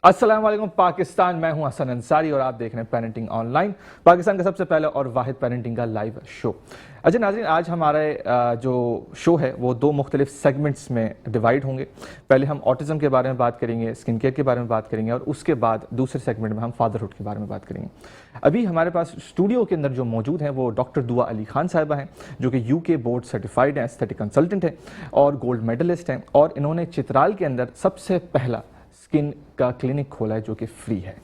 अस्सलाम वालेकुम पाकिस्तान, मैं हूं हसन अंसारी और आप देख रहे हैं पेरेंटिंग ऑनलाइन, पाकिस्तान का सबसे पहला और वाहिद पेरेंटिंग का लाइव शो। अच्छा नाज़रीन, आज हमारे जो शो है वो दो मुख्तलिफ सेगमेंट्स में डिवाइड होंगे। पहले हम ऑटिज़म के बारे में बात करेंगे, स्किन केयर के बारे में बात करेंगे और उसके बाद दूसरे सेगमेंट में हम फादरहुड के बारे में बात करेंगे। अभी हमारे पास स्टूडियो के अंदर जो मौजूद हैं वो डॉक्टर दुआ अली खान साहिबा हैं, जो कि यूके बोर्ड सर्टिफाइड हैं, एस्थेटिक कंसल्टेंट हैं और गोल्ड मेडलिस्ट हैं, और इन्होंने चित्राल के अंदर सबसे पहला स्किन का क्लिनिक खोला है जो कि फ्री है।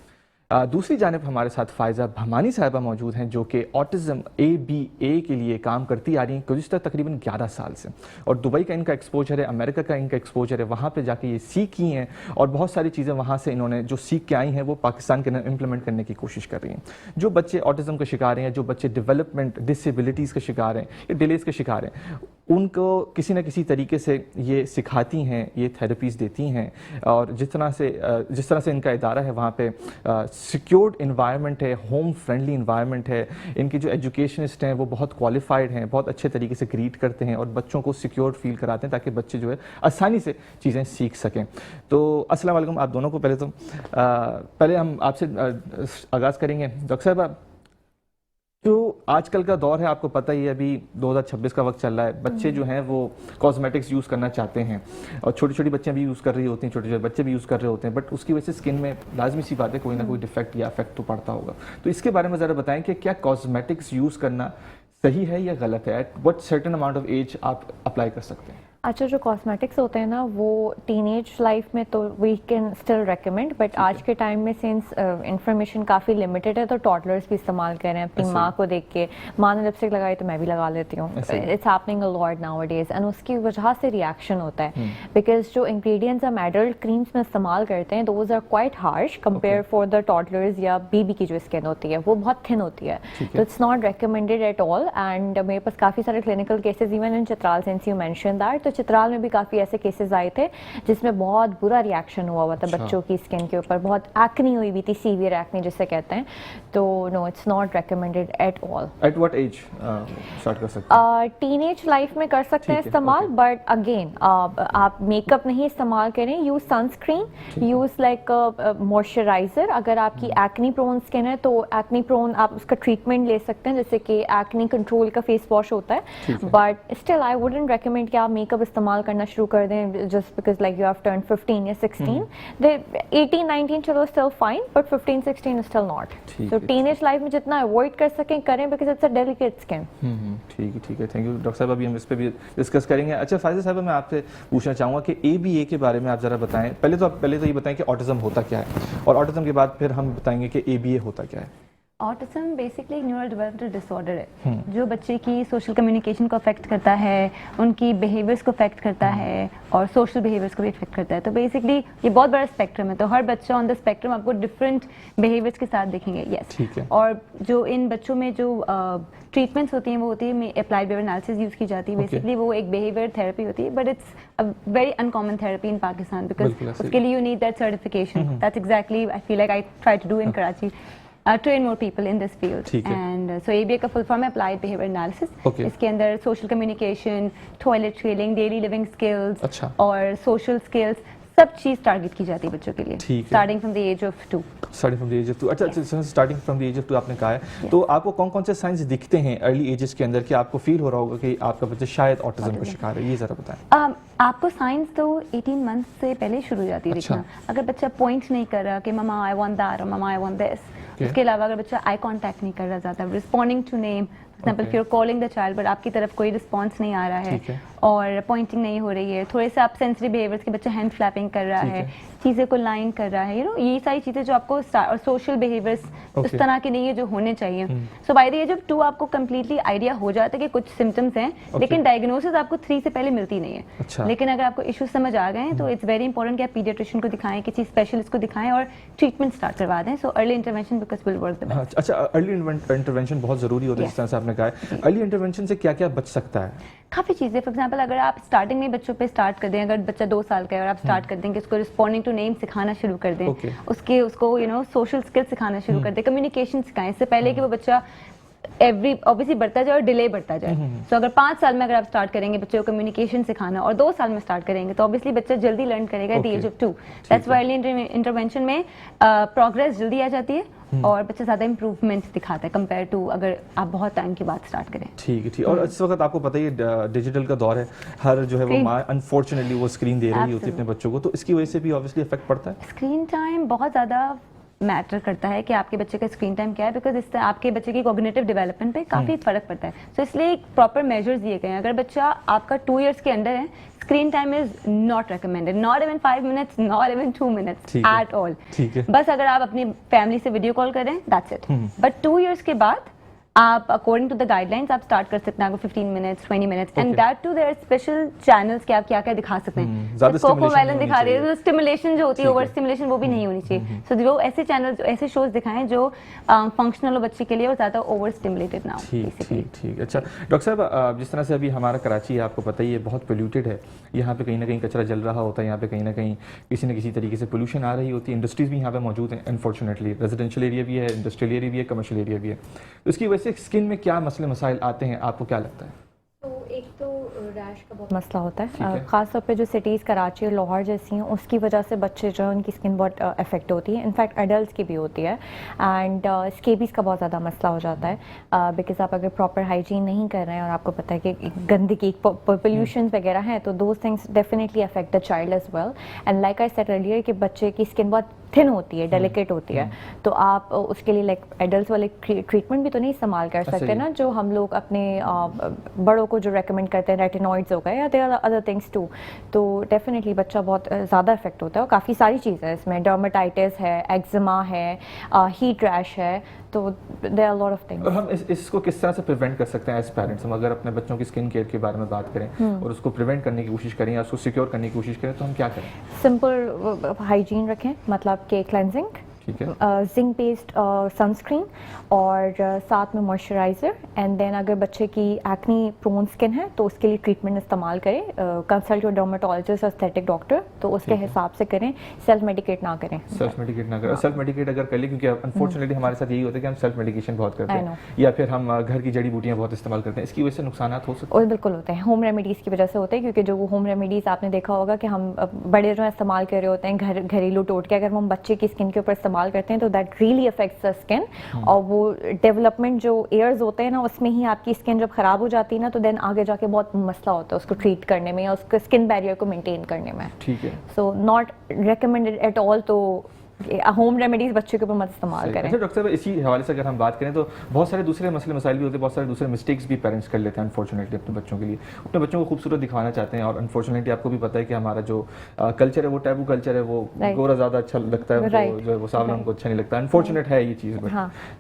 दूसरी जानिब हमारे साथ फायजा भमानी साहिबा मौजूद हैं, जो कि ऑटिज़म ABA के लिए काम करती आ रही हैं गुज़िश्ता तकरीबन 11 साल से, और दुबई का इनका एक्सपोजर है, अमेरिका का इनका एक्सपोजर है, वहाँ पे जाके ये सीखी हैं और बहुत सारी चीज़ें वहाँ से इन्होंने जो सीख के आई हैं वो पाकिस्तान के अंदर इम्प्लीमेंट करने की कोशिश कर रही हैं। जो बच्चे ऑटिज़म के शिकार हैं, जो बच्चे डेवलपमेंट डिसेबिलिटीज़ के शिकार हैं या डिलेज़ के शिकार हैं, उनको किसी न किसी तरीके से ये सिखाती हैं, ये थेरेपीज़ देती हैं, और जिस तरह से इनका इदारा है वहाँ पे सिक्योर्ड इन्वायरमेंट है, होम फ्रेंडली इन्वायरमेंट है। इनके जो एजुकेशनिस्ट हैं वो बहुत क्वालिफाइड हैं, बहुत अच्छे तरीके से ग्रीट करते हैं और बच्चों को सिक्योर फील कराते हैं ताकि बच्चे जो है आसानी से चीज़ें सीख सकें। तो अस्सलाम वालेकुम आप दोनों को। पहले हम आपसे आगाज़ करेंगे डॉक्टर साहब। तो आजकल का दौर है, आपको पता ही है, अभी 2026 का वक्त चल रहा है, बच्चे जो हैं वो कॉस्मेटिक्स यूज़ करना चाहते हैं और छोटी छोटी बच्चियां भी यूज़ कर रही होती हैं, छोटे छोटे बच्चे भी यूज़ कर रहे होते हैं, बट उसकी वजह से स्किन में लाजमी सी बात है कोई ना कोई डिफेक्ट या अफेक्ट तो पड़ता होगा। तो इसके बारे में ज़रा बताएं कि क्या कॉस्मेटिक्स यूज़ करना सही है या गलत है? At what certain amount of age आप अप्लाई कर सकते हैं? अच्छा, जो कॉस्मेटिक्स होते हैं ना वो टीनेज लाइफ में तो we can still recommend, but आज के टाइम में सिंस इंफॉर्मेशन काफ़ी लिमिटेड है तो टॉडलर्स भी इस्तेमाल कर रहे हैं। अपनी माँ को देख के माँ ने लिपस्टिक लगाई तो मैं भी लगा लेती हूँ। It's happening a lot nowadays, and उसकी वजह से रिएक्शन होता है बिकॉज जो इंग्रेडिएंट्स हम एडल्ट क्रीम्स में इस्तेमाल करते हैं those are quite harsh compare for the toddlers या बेबी की जो स्किन होती है वो बहुत थिन होती है, तो it's not recommended at all. And मेरे पास काफ़ी सारे clinical cases even in Chitral, since you mention that, तो चित्राल में भी काफ़ी ऐसे केसेस आए थे जिसमें बहुत बुरा रिएक्शन हुआ था बच्चों की स्किन के ऊपर, बहुत एक्नी हुई भी थी, सीवियर एक्नी जिसे कहते हैं। तो no, it's not recommended at all. At what age start कर सकते हैं? टीनेज लाइफ में कर सकते हैं इस्तेमाल, बट अगेन आप मेकअप नहीं इस्तेमाल करें, use sunscreen, use like moisturiser. अगर आपकी एक्नी प्रोन स्किन है तो एक्नी प्रोन आप उसका ट्रीटमेंट ले सकते हैं, जैसे कि एक्नी कंट्रोल का फेस वॉश होता है, but still I wouldn't recommend कि आप मेकअप इस्तेमाल करना शुरू कर दें just because like you have turn 15 या 16। दे 18-19 चलो still fine, but 15-16 still not. So teenage life में जितना अवॉइड कर सकें करें because it's a delicate skin. ठीक है, थैंक यू डॉक्टर साहब। अभी हम इस पर भी डिस्कस करेंगे। अच्छा फायजा साहब, मैं आपसे पूछना चाहूँगा कि ABA के बारे में आप ज़रा बताएं। पहले तो ये बताएं कि ऑटिज़म होता क्या है, और ऑटिज़म के बाद फिर हम बताएंगे कि ABA होता क्या है। ऑटिज्म बेसिकली एक न्यूरो डेवलपमेंटल डिसऑर्डर है जो बच्चे की सोशल कम्युनिकेशन को अफेक्ट करता है, उनकी बिहेवियर्स को अफेक्ट करता है और सोशल बिहेवियर्स को भी अफेक्ट करता है। तो बेसिकली ये बहुत बड़ा स्पेक्ट्रम है, तो हर बच्चा ऑन द स्पेक्ट्रम आपको डिफरेंट बिहेवियर्स के साथ दिखेंगे। यस, और जो इन बच्चों में जो ट्रीटमेंट्स होती हैं वो होती है अप्लाइड बिहेवियर एनालिसिस यूज़ की जाती है। बेसिकली वो एक बिहेवियर थेरेपी होती है, but it's a very uncommon therapy in Pakistan because उसके लिए you need that certification. That's exactly I feel like I try to do in Karachi, train more people in this field. And so ABA का full form है Applied Behavior Analysis. इसके अंदर social communication, toilet training, daily living skills और social skills सब चीज़ target की जाती है बच्चों के लिए, starting from the age of 2। Starting from the age of 2। अच्छा, starting from the age of 2 आपने कहा है, तो आपको कौन कौन से साइंस दिखते हैं अर्ली एजेस के अंदर कि आपको फील हो रहा होगा कि आपका बच्चा शायद ऑटिज्म का शिकार है? ये ज़रा बताएं। आपको साइंस तो 18 मंथ से पहले शुरू हो जाती है दिखना। अगर बच्चा पॉइंट नहीं कर रहा कि ममा आई वांट दैट और ममा आई वांट दिस, उसके अलावा अगर बच्चा आई कांटेक्ट नहीं कर रहा ज़्यादा, responding to name, for example you are calling the child but आपकी तरफ कोई रिस्पॉन्स नहीं आ रहा है और पॉइंटिंग नहीं हो रही है, थोड़े से आप सेंसिटिव बिहेवियर्स के बच्चा हैंड फ्लैपिंग कर रहा है, चीज़ें को लाइन कर रहा है, ये सारी चीज़ें जो आपको, और सोशल बिहेवियर्स इस तरह के नहीं है जो होने चाहिए। सो बाय द एज ऑफ 2 आपको कंप्लीटली आइडिया हो जाता है कि कुछ सिम्टम्स हैं, लेकिन डायग्नोसिस आपको 3 से पहले मिलती नहीं है। लेकिन अगर आपको इश्यूज समझ आ गए हैं तो इट्स वेरी इंपॉर्टेंट कि आप पीडियाट्रिशियन को दिखाएं, किसी स्पेशलिस्ट को दिखाएं और ट्रीटमेंट स्टार्ट करवा दें। So early intervention because will work the best. अच्छा, अर्ली इंटरवेंशन बहुत ज़रूरी होता है, जिस तरह से आपने कहा है। अर्ली इंटरवेंशन से क्या क्या बच सकता है? काफ़ी चीज़ें, फॉर एग्जांपल अगर आप स्टार्टिंग में बच्चों पे स्टार्ट कर दें, अगर बच्चा 2 साल का है और आप स्टार्ट कर दें कि उसको रिस्पॉन्डिंग टू नेम सिखाना शुरू कर दें, उसको सोशल स्किल्स सिखाना शुरू कर दें, कम्युनिकेशन सिखाएं, इससे पहले कि वो बच्चा एवरी ऑब्वियसली बढ़ता जाए और डिले बढ़ता जाए। तो अगर 5 साल में अगर आप स्टार्ट करेंगे बच्चे को कम्युनिकेशन सिखाना और 2 साल में स्टार्ट करेंगे तो ऑब्वियसली बच्चा जल्दी लर्न करेगा at the age of 2। That's why early intervention में प्रोग्रेस जल्दी आ जाती है और बच्चा ज़्यादा इंप्रूवमेंट दिखाता है कंपेयर टू अगर आप बहुत टाइम के बाद स्टार्ट करें। ठीक है, ठीक। और इस वक्त आपको पता ही है डिजिटल का दौर है, हर जो है वो माँ अनफॉर्चुनेटली वो स्क्रीन दे रही होती है अपने बच्चों को, तो इसकी वजह से भी ऑब्वियसली इफेक्ट पड़ता है। स्क्रीन टाइम बहुत ज़्यादा मैटर करता है कि आपके बच्चे का स्क्रीन टाइम क्या है, बिकॉज इससे आपके बच्चे की कॉग्निटिव डेवलपमेंट पे काफ़ी फर्क पड़ता है। सो इसलिए एक प्रॉपर मेजर्स दिए गए हैं। अगर बच्चा आपका 2 इयर्स के अंडर है, screen time is not recommended, not even 5 minutes, not even 2 minutes at all. बस अगर आप अपनी फैमिली से वीडियो कॉल करें दैट्स इट। बट 2 इयर्स के बाद आप अकॉर्डिंग टू द गाइडलाइंस आप स्टार्ट कर सकते हैं, आपको 15 minutes 20 minutes and that too their special channels कि आप क्या क्या दिखा सकते हैं। कोकोमेलन दिखा रहे हैं तो स्टिमुलेशन जो होती है, ओवर स्टिमुलेशन वो भी नहीं होनी चाहिए। सो जो ऐसे चैनल्स ऐसे शोज दिखाएं जो फंक्शनल हो बच्चे के लिए और ज़्यादा ओवर स्टिमुलेटेड ना हो। ठीक। अच्छा डॉक्टर साहब, जिस तरह से अभी हमारा कराची है, आपको पता ही है बहुत पोल्यूटेड है, यहाँ पे कहीं ना कहीं कचरा जल रहा होता है, यहाँ पे कहीं ना कहीं किसी न किसी तरीके से पोल्यूशन आ रही होती है, इंडस्ट्रीज भी यहाँ पे मौजूद हैं अनफॉर्चुनेटली, रेजिडेंशियल एरिया भी है, इंडस्ट्रियल एरिया भी है, कमर्शियल एरिया भी है। तो इसकी वजह से स्किन में क्या मसले मसाइल आते हैं, आपको क्या लगता है? तो एक तो रैश का बहुत मसला होता है, खासतौर पे जो सिटीज़ कराची और लाहौर जैसी हैं उसकी वजह से बच्चे जो है उनकी स्किन बहुत अफेक्ट होती है, इनफैक्ट एडल्ट्स की भी होती है। एंड स्केबीज़ का बहुत ज़्यादा मसला हो जाता है बिकॉज आप अगर प्रॉपर हाइजीन नहीं कर रहे हैं और आपको पता है कि गंदगी पोल्यूशन वगैरह हैं तो those things definitely affect the child as well. And like I said earlier कि बच्चे की स्किन बहुत थिन होती है, डेलिकेट होती है, तो आप उसके लिए लाइक एडल्ट वाले ट्रीटमेंट भी तो नहीं इस्तेमाल कर सकते ना जो हम लोग अपने बड़ों को जो रेकमेंड करते हैं, रेटिनॉइड्स हो गए या there are other things too. तो डेफिनेटली बच्चा बहुत ज़्यादा इफेक्ट होता है और काफ़ी सारी चीज़ें हैं इसमें, डर्मेटाइटिस है, एक्जिमा है, हीट रैश है, तो there are lot of things. और हम इसको किस तरह से प्रिवेंट कर सकते हैं एज पेरेंट्स? हम अगर अपने बच्चों की स्किन केयर के बारे में बात करें और उसको प्रिवेंट करने की कोशिश करें या उसको सिक्योर करने की कोशिश करें तो हम क्या करें? सिंपल हाइजीन रखें, मतलब के क्लेंजिंग, जिंक बेस्ड सनस्क्रीन और साथ में मॉइस्चराइज़र। एंड देन अगर बच्चे की एक्नी प्रोन स्किन है तो उसके लिए ट्रीटमेंट इस्तेमाल करें, कंसल्ट योर डर्मेटोलॉजिस्ट और एस्थेटिक डॉक्टर, तो उसके हिसाब से करें, सेल्फ मेडिकेट ना करें। सेल्फ मेडिकेट ना करें, सेल्फ मेडिकेट अगर कर ले, क्योंकि अनफॉर्चुनेटली हमारे साथ यही होता है कि हम सेल्फ मेडिकेशन बहुत करते हैं या फिर हम घर की जड़ी बूटियां बहुत इस्तेमाल करते हैं, इसकी वजह से नुकसान हो सकते हैं। बिल्कुल होते हैं, होम रेमेडीज़ की वजह से होते हैं, क्योंकि जो वो होम रेमेडीज़ आपने देखा होगा कि हम बड़े जो इस्तेमाल कर रहे होते हैं घरेलू टोटके, अगर हम बच्चे की स्किन के ऊपर इस्तेमाल करते हैं तो that really affects the skin. और वो डेवलपमेंट जो एयर्स होते हैं ना उसमें ही आपकी स्किन जब खराब हो जाती है ना तो देन आगे जाके बहुत मसला होता है उसको ट्रीट करने में या उसके स्किन बैरियर को मेंटेन करने में। ठीक है, so not recommended at all तो होम रेमेडीज बच्चे के ऊपर मत इस्तेमाल करें। अच्छा डॉक्टर साहब, इसी हवाले से अगर हम बात करें तो बहुत सारे दूसरे मसले मसाइल भी होते हैं, बहुत सारे दूसरे मिस्टेक्स भी पेरेंट्स कर लेते हैं अनफॉर्चुनेटली अपने बच्चों के लिए, अपने बच्चों को खूबसूरत दिखाना चाहते हैं। और अनफॉर्चुनेटली आपको भी पता है कि हमारा जो कल्चर है वो टैबू कल्चर है, वो गोरा ज़्यादा अच्छा लगता है उनको, जो है वो सावला उनको अच्छा नहीं लगता। अनफॉर्चुनेट है ये चीज़,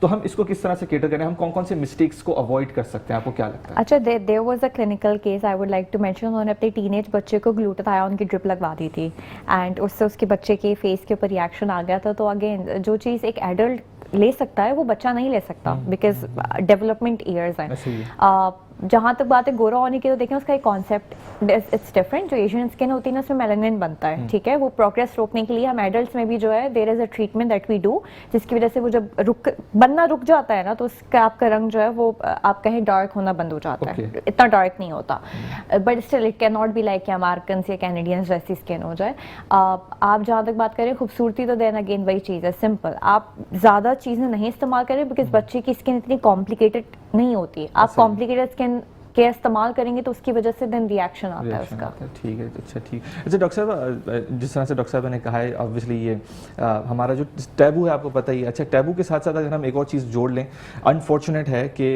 तो हम इसको किस तरह से केटर करें, हम कौन कौन से मिस्टेक्स को अवॉइड कर सकते हैं, आपको क्या लगता है? अच्छा, there was a clinical case I would like to mention. उन्होंने अपने टीनेज बच्चे को ग्लूटाथायोन की ड्रिप लगवा दी थी एंड उससे उसके बच्चे के फेस के ऊपर रिएक्शन आ गया था। तो अगेन जो चीज़ एक एडल्ट ले सकता है वो बच्चा नहीं ले सकता बिकॉज डेवलपमेंट ईयर्स हैं। जहाँ तक बात है गोरा होने की, तो देखें उसका एक कॉन्सेप्ट इट्स डिफरेंट। जो एशियन स्किन होती है ना उसमें मेलानिन बनता है, ठीक है, वो प्रोग्रेस रोकने के लिए हम एडल्ट्स में भी जो है there is a treatment that we do, जिसकी वजह से वो जब बनना रुक जाता है ना तो उसका आपका रंग जो है वो आप कहें डार्क होना बंद हो जाता है, इतना डार्क नहीं होता, but still it can not be like कि अमेरिकन्स या कैनेडियंस जैसी स्किन हो जाए। आप जहाँ तक बात करें खूबसूरती, तो देन अगेन वही चीज़ है, सिंपल, आप ज़्यादा चीज़ें नहीं इस्तेमाल करें बिकॉज बच्चे की स्किन इतनी कॉम्प्लिकेटेड नहीं होती। आप कॉम्प्लिकेटेड स्किन के इस्तेमाल करेंगे तो उसकी वजह से देन रिएक्शन आता है उसका। ठीक है, अच्छा ठीक। अच्छा डॉक्टर साहब, जिस तरह से डॉक्टर साहब ने कहा है, ऑब्वियसली ये हमारा जो टैबू है आपको पता ही है। अच्छा, टैबू के साथ साथ अगर हम एक और चीज़ जोड़ लें, अनफॉर्चुनेट है कि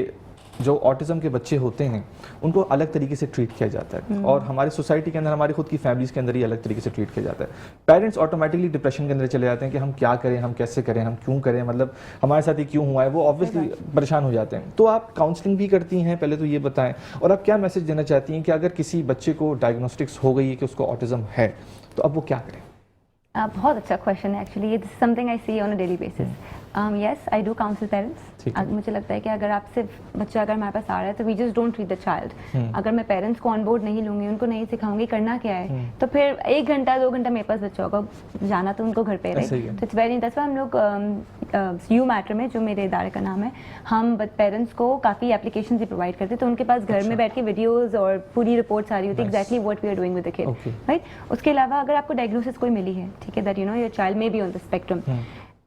जो ऑटिज्म के बच्चे होते हैं उनको अलग तरीके से ट्रीट किया जाता है और हमारी सोसाइटी के अंदर, हमारी खुद की फैमिलीज के अंदर ही अलग तरीके से ट्रीट किया जाता है। पेरेंट्स ऑटोमेटिकली डिप्रेशन के अंदर चले जाते हैं कि हम क्या करें, हम कैसे करें, हम क्यों करें, मतलब हमारे साथ ये क्यों हुआ है, वो ऑब्वियसली परेशान हो जाते हैं। तो आप काउंसलिंग भी करती हैं, पहले तो ये बताएं, और आप क्या मैसेज देना चाहती हैं कि अगर किसी बच्चे को डायग्नोस्टिक्स हो गई है कि उसको ऑटिज्म है तो अब वो क्या करें? बहुत अच्छा क्वेश्चन है एक्चुअली, ये something I see on a daily basis. Yes I do counsel parents. मुझे लगता है कि अगर आप सिर्फ बच्चा अगर हमारे पास आ रहा है तो we just don't treat the child. अगर मैं पेरेंट्स को ऑन बोर्ड नहीं लूंगी, उनको नहीं सिखाऊंगी करना क्या है, तो फिर 1 घंटा 2 घंटा मेरे पास बच्चा होगा, जाना तो उनको घर पे रहे। तो इट्स वेरी दैट्स व्हाई हम लोग यू मैटर में, जो मेरे इदारे का नाम है, हम पेरेंट्स को काफ़ी एप्लीकेशन भी प्रोवाइड करते हैं, तो उनके पास घर में बैठ के वीडियोज़ और पूरी रिपोर्ट्स आ रही होती है exactly what we are doing with the kid, right. उसके अलावा अगर आपको डायग्नोसिस कोई मिली है, ठीक है, that you know your child may be on the spectrum,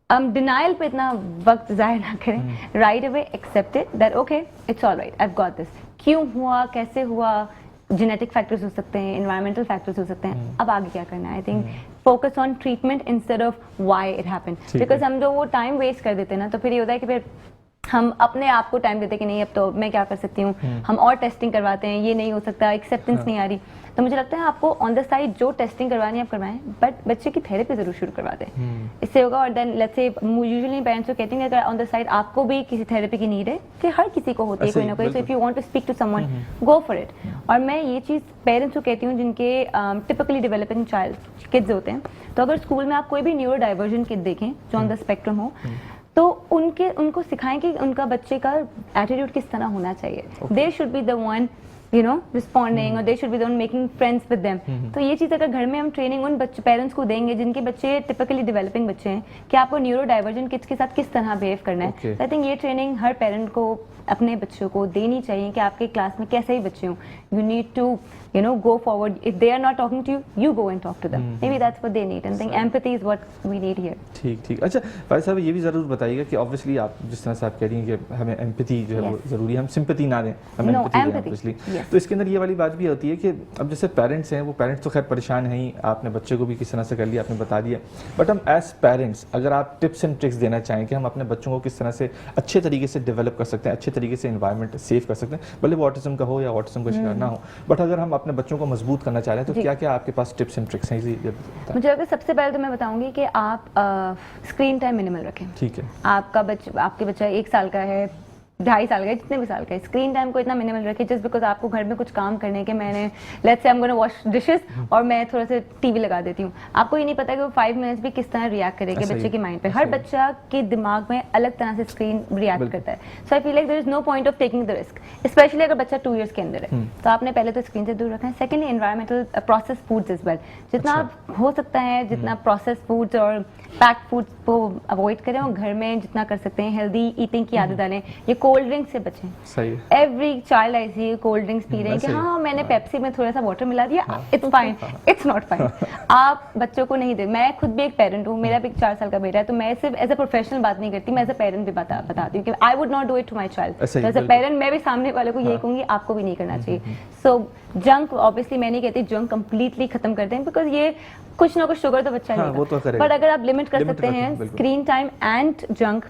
denial पे इतना वक्त जाहिर ना करें, right away accept it that okay it's all right, I have got this. क्यों हुआ, कैसे हुआ, जेनेटिक फैक्टर्स हो सकते हैं, एनवायरमेंटल फैक्टर्स हो सकते हैं, अब आगे क्या करना है। I think focus on treatment instead of why it happened, because हम जो वो टाइम वेस्ट कर देते हैं ना, तो फिर ये होता है कि फिर हम अपने आप को टाइम देते कि नहीं अब तो मैं क्या कर सकती हूँ, हम और टेस्टिंग करवाते हैं, ये नहीं हो सकता, एक्सेप्टेंस नहीं आ रही। तो मुझे लगता है आपको ऑन द साइड जो टेस्टिंग करवानी है आप करवाएं, बट बच्चे की थेरेपी जरूर शुरू करवा दें, इससे होगा। और then let's say usually parents को कहते हैं अगर ऑन द साइड आपको भी किसी थेरेपी की नीड है, कि हर किसी को होती है कोई ना कोई, so if you want to speak to someone go for it. और मैं ये चीज़ पेरेंट्स को कहती हूँ जिनके टिपिकली डेवलपिंग चाइल्ड किड्स होते हैं, तो अगर स्कूल में आप कोई भी न्यूरो डाइवर्जन किड देखें जो ऑन द स्पेक्ट्रम हो, तो उनको सिखाएं कि उनका बच्चे का एटीट्यूड किस तरह होना चाहिए। They should be the one you know responding, और they should be the one making friends with them. तो ये चीज़ अगर घर में हम ट्रेनिंग उन बच्चे पेरेंट्स को देंगे जिनके बच्चे टिपिकली डेवलपिंग बच्चे हैं, कि आपको न्यूरो डाइवर्जन किड्स के साथ किस तरह बिहेव करना है, आई थिंक ये ट्रेनिंग हर पेरेंट को अपने बच्चों को देनी चाहिए कि आपके क्लास में कैसे ही बच्चे हों, you need to you know go forward. If they are not talking to you, you go and talk to them. Maybe that's what they need, and I think empathy is what we need here. ठीक। अच्छा भाई साहब, ये भी ज़रूर बताइएगा कि obviously आप जिस तरह से आप कह रही हैं कि हमें एम्पैथी जो है वो ज़रूरी है, हम सिंपैथी ना दें, हम एम्पैथी दें ऑब्वियसली। तो इसके अंदर ये वाली बात भी होती है कि अब जैसे पेरेंट्स हैं, वो पेरेंट्स तो खैर परेशान हैं ही, आपने बच्चे को भी किस तरह से कर लिया, आपने बता दिया, बट हम एज पेरेंट्स अगर आप टिप्स एंड ट्रिक्स देना चाहें कि हम अपने बच्चों को किस तरह से अच्छे तरीके से डेवलप कर सकते हैं, अच्छे तरीके से इन्वायरमेंट सेव कर सकते हैं, भले वो ऑटिज्म का हो या ऑटिज्म का शिकार ना हो, बट अगर हम अपने बच्चों को मजबूत करना चाह रहे हैं तो क्या क्या आपके पास टिप्स एंड ट्रिक्स हैं? मुझे लगता है सबसे पहले तो मैं बताऊंगी कि आप स्क्रीन टाइम मिनिमल रखें। ठीक है। आपके बच्चा 1 साल का है, 2.5 साल का है, जितने भी साल का है, स्क्रीन टाइम को इतना मिनिमल रखें, जस्ट बिकॉज आपको घर में कुछ काम करने के, मैंने let's say I am gonna wash dishes और मैं थोड़ा सा टीवी लगा देती हूँ, आपको ये नहीं पता कि वो 5 मिनट्स भी किस तरह रिएक्ट करेंगे बच्चे के माइंड पे। हर बच्चा के दिमाग में अलग तरह से स्क्रीन रिएक्ट करता है, so I feel like there is no point of taking the risk, especially अगर बच्चा 2 इयर्स के अंदर है, तो आपने पहले तो स्क्रीन से दूर रखना है। Secondly environmental process foods is well, जितना हो सकता है जितना प्रोसेस फूड्स और पैक्ड फूड्स को अवॉइड करें, और घर में जितना कर सकते हैं हेल्दी ईटिंग की आदत डालें। ये कोल्ड ड्रिंक से बचें। सही है। एवरी चाइल्ड ऐसी कोल्ड ड्रिंक्स पी रहे हैं कि हाँ मैंने पेप्सी में थोड़ा सा वाटर मिला दिया, it's fine, it's not fine. आप बच्चों को नहीं दे। मैं खुद भी एक पेरेंट हूँ, मेरा भी 4 साल का बेटा है, तो मैं सिर्फ एज अ प्रोफेशनल बात नहीं करती, मैं एज अ पेरेंट भी बताती हूँ कि I would not do it to my child. As a parent मैं भी सामने वाले को यही कहूँगी आपको भी नहीं करना चाहिए। सो जंक ऑब्वियसली मैं नहीं कहती जंक कंप्लीटली खत्म कर दें, बिकॉज ये कुछ ना कुछ शुगर तो बच्चा लेगा, बट अगर आप लिमिट कर सकते हैं screen time and junk,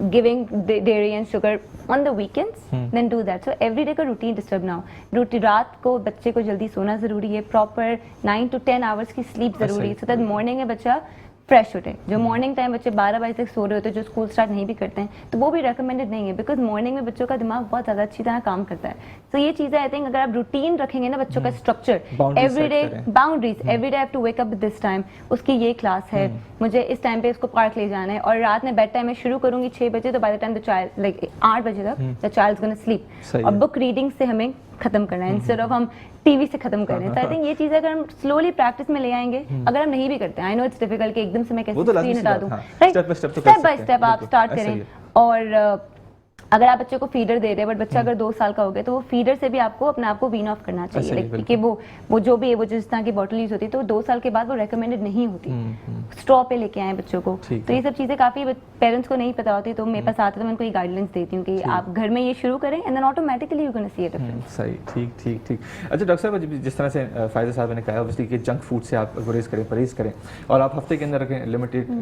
giving dairy and sugar on the weekends, then do that. So every day का रूटीन डिस्टर्ब ना हो। रात को बच्चे को जल्दी सोना जरूरी है, प्रॉपर 9 to 10 आवर्स की स्लीप जरूरी है, सो दैट मॉर्निंग में बच्चा फ्रेश उठे। जो मॉर्निंग टाइम बच्चे 12 बजे तक सो रहे होते हैं, जो स्कूल स्टार्ट नहीं भी करते हैं, तो वो भी रेकमेंडेड नहीं है, बिकॉज मॉर्निंग में बच्चों का दिमाग बहुत ज़्यादा अच्छी तरह काम करता है। तो ये चीज़ें आई थिंक अगर आप रूटीन रखेंगे ना बच्चों का structure, every day boundaries, every day have to wake up this time, उसकी ये क्लास है, मुझे इस टाइम पे उसको पार्क ले जाना है, और रात में बेड टाइम में शुरू करूंगी 6 बजे, तो by the time the child like 8 बजे तक the child is gonna sleep. और बुक रीडिंग से हमें खत्म करना है, इंस्टेड ऑफ हम टीवी से खत्म कर रहे हैं। तो आई थिंक ये चीज़ अगर हम स्लोली प्रैक्टिस में ले आएंगे, अगर हम नहीं भी करते, आई नो इट्स डिफिकल्ट कि एकदम से मैं कैसे स्क्रीन हटा दूं, राइट, स्टेप बाय स्टेप आप स्टार्ट करें। और अगर आप बच्चे को फीडर दे रहे हैं, बट बच्चा अगर 2 साल का हो गया, तो वो फीडर से भी आपको अपने आप को वीन ऑफ करना चाहिए, लाइक कि वो जो भी है, वो जिस तरह की बॉटल यूज होती है, तो 2 साल के बाद वो रेकमेंडेड नहीं होती। स्ट्रॉ पे लेके आए बच्चों को, तो ये सब चीजें काफी पेरेंट्स को नहीं पता होती, तो मेरे पास आते तो मैं उनको ये गाइडलाइंस देती हूँ कि आप घर में ये शुरू करें, and then automatically you gonna see a difference. सही, ठीक। अच्छा डॉक्टर साहब, जिस तरह से फायदा साहब ने कहा, ऑब्वियसली कि जंक फूड से आप गुरेज करें, परहेज करें, और आप हफ्ते के अंदर रखें,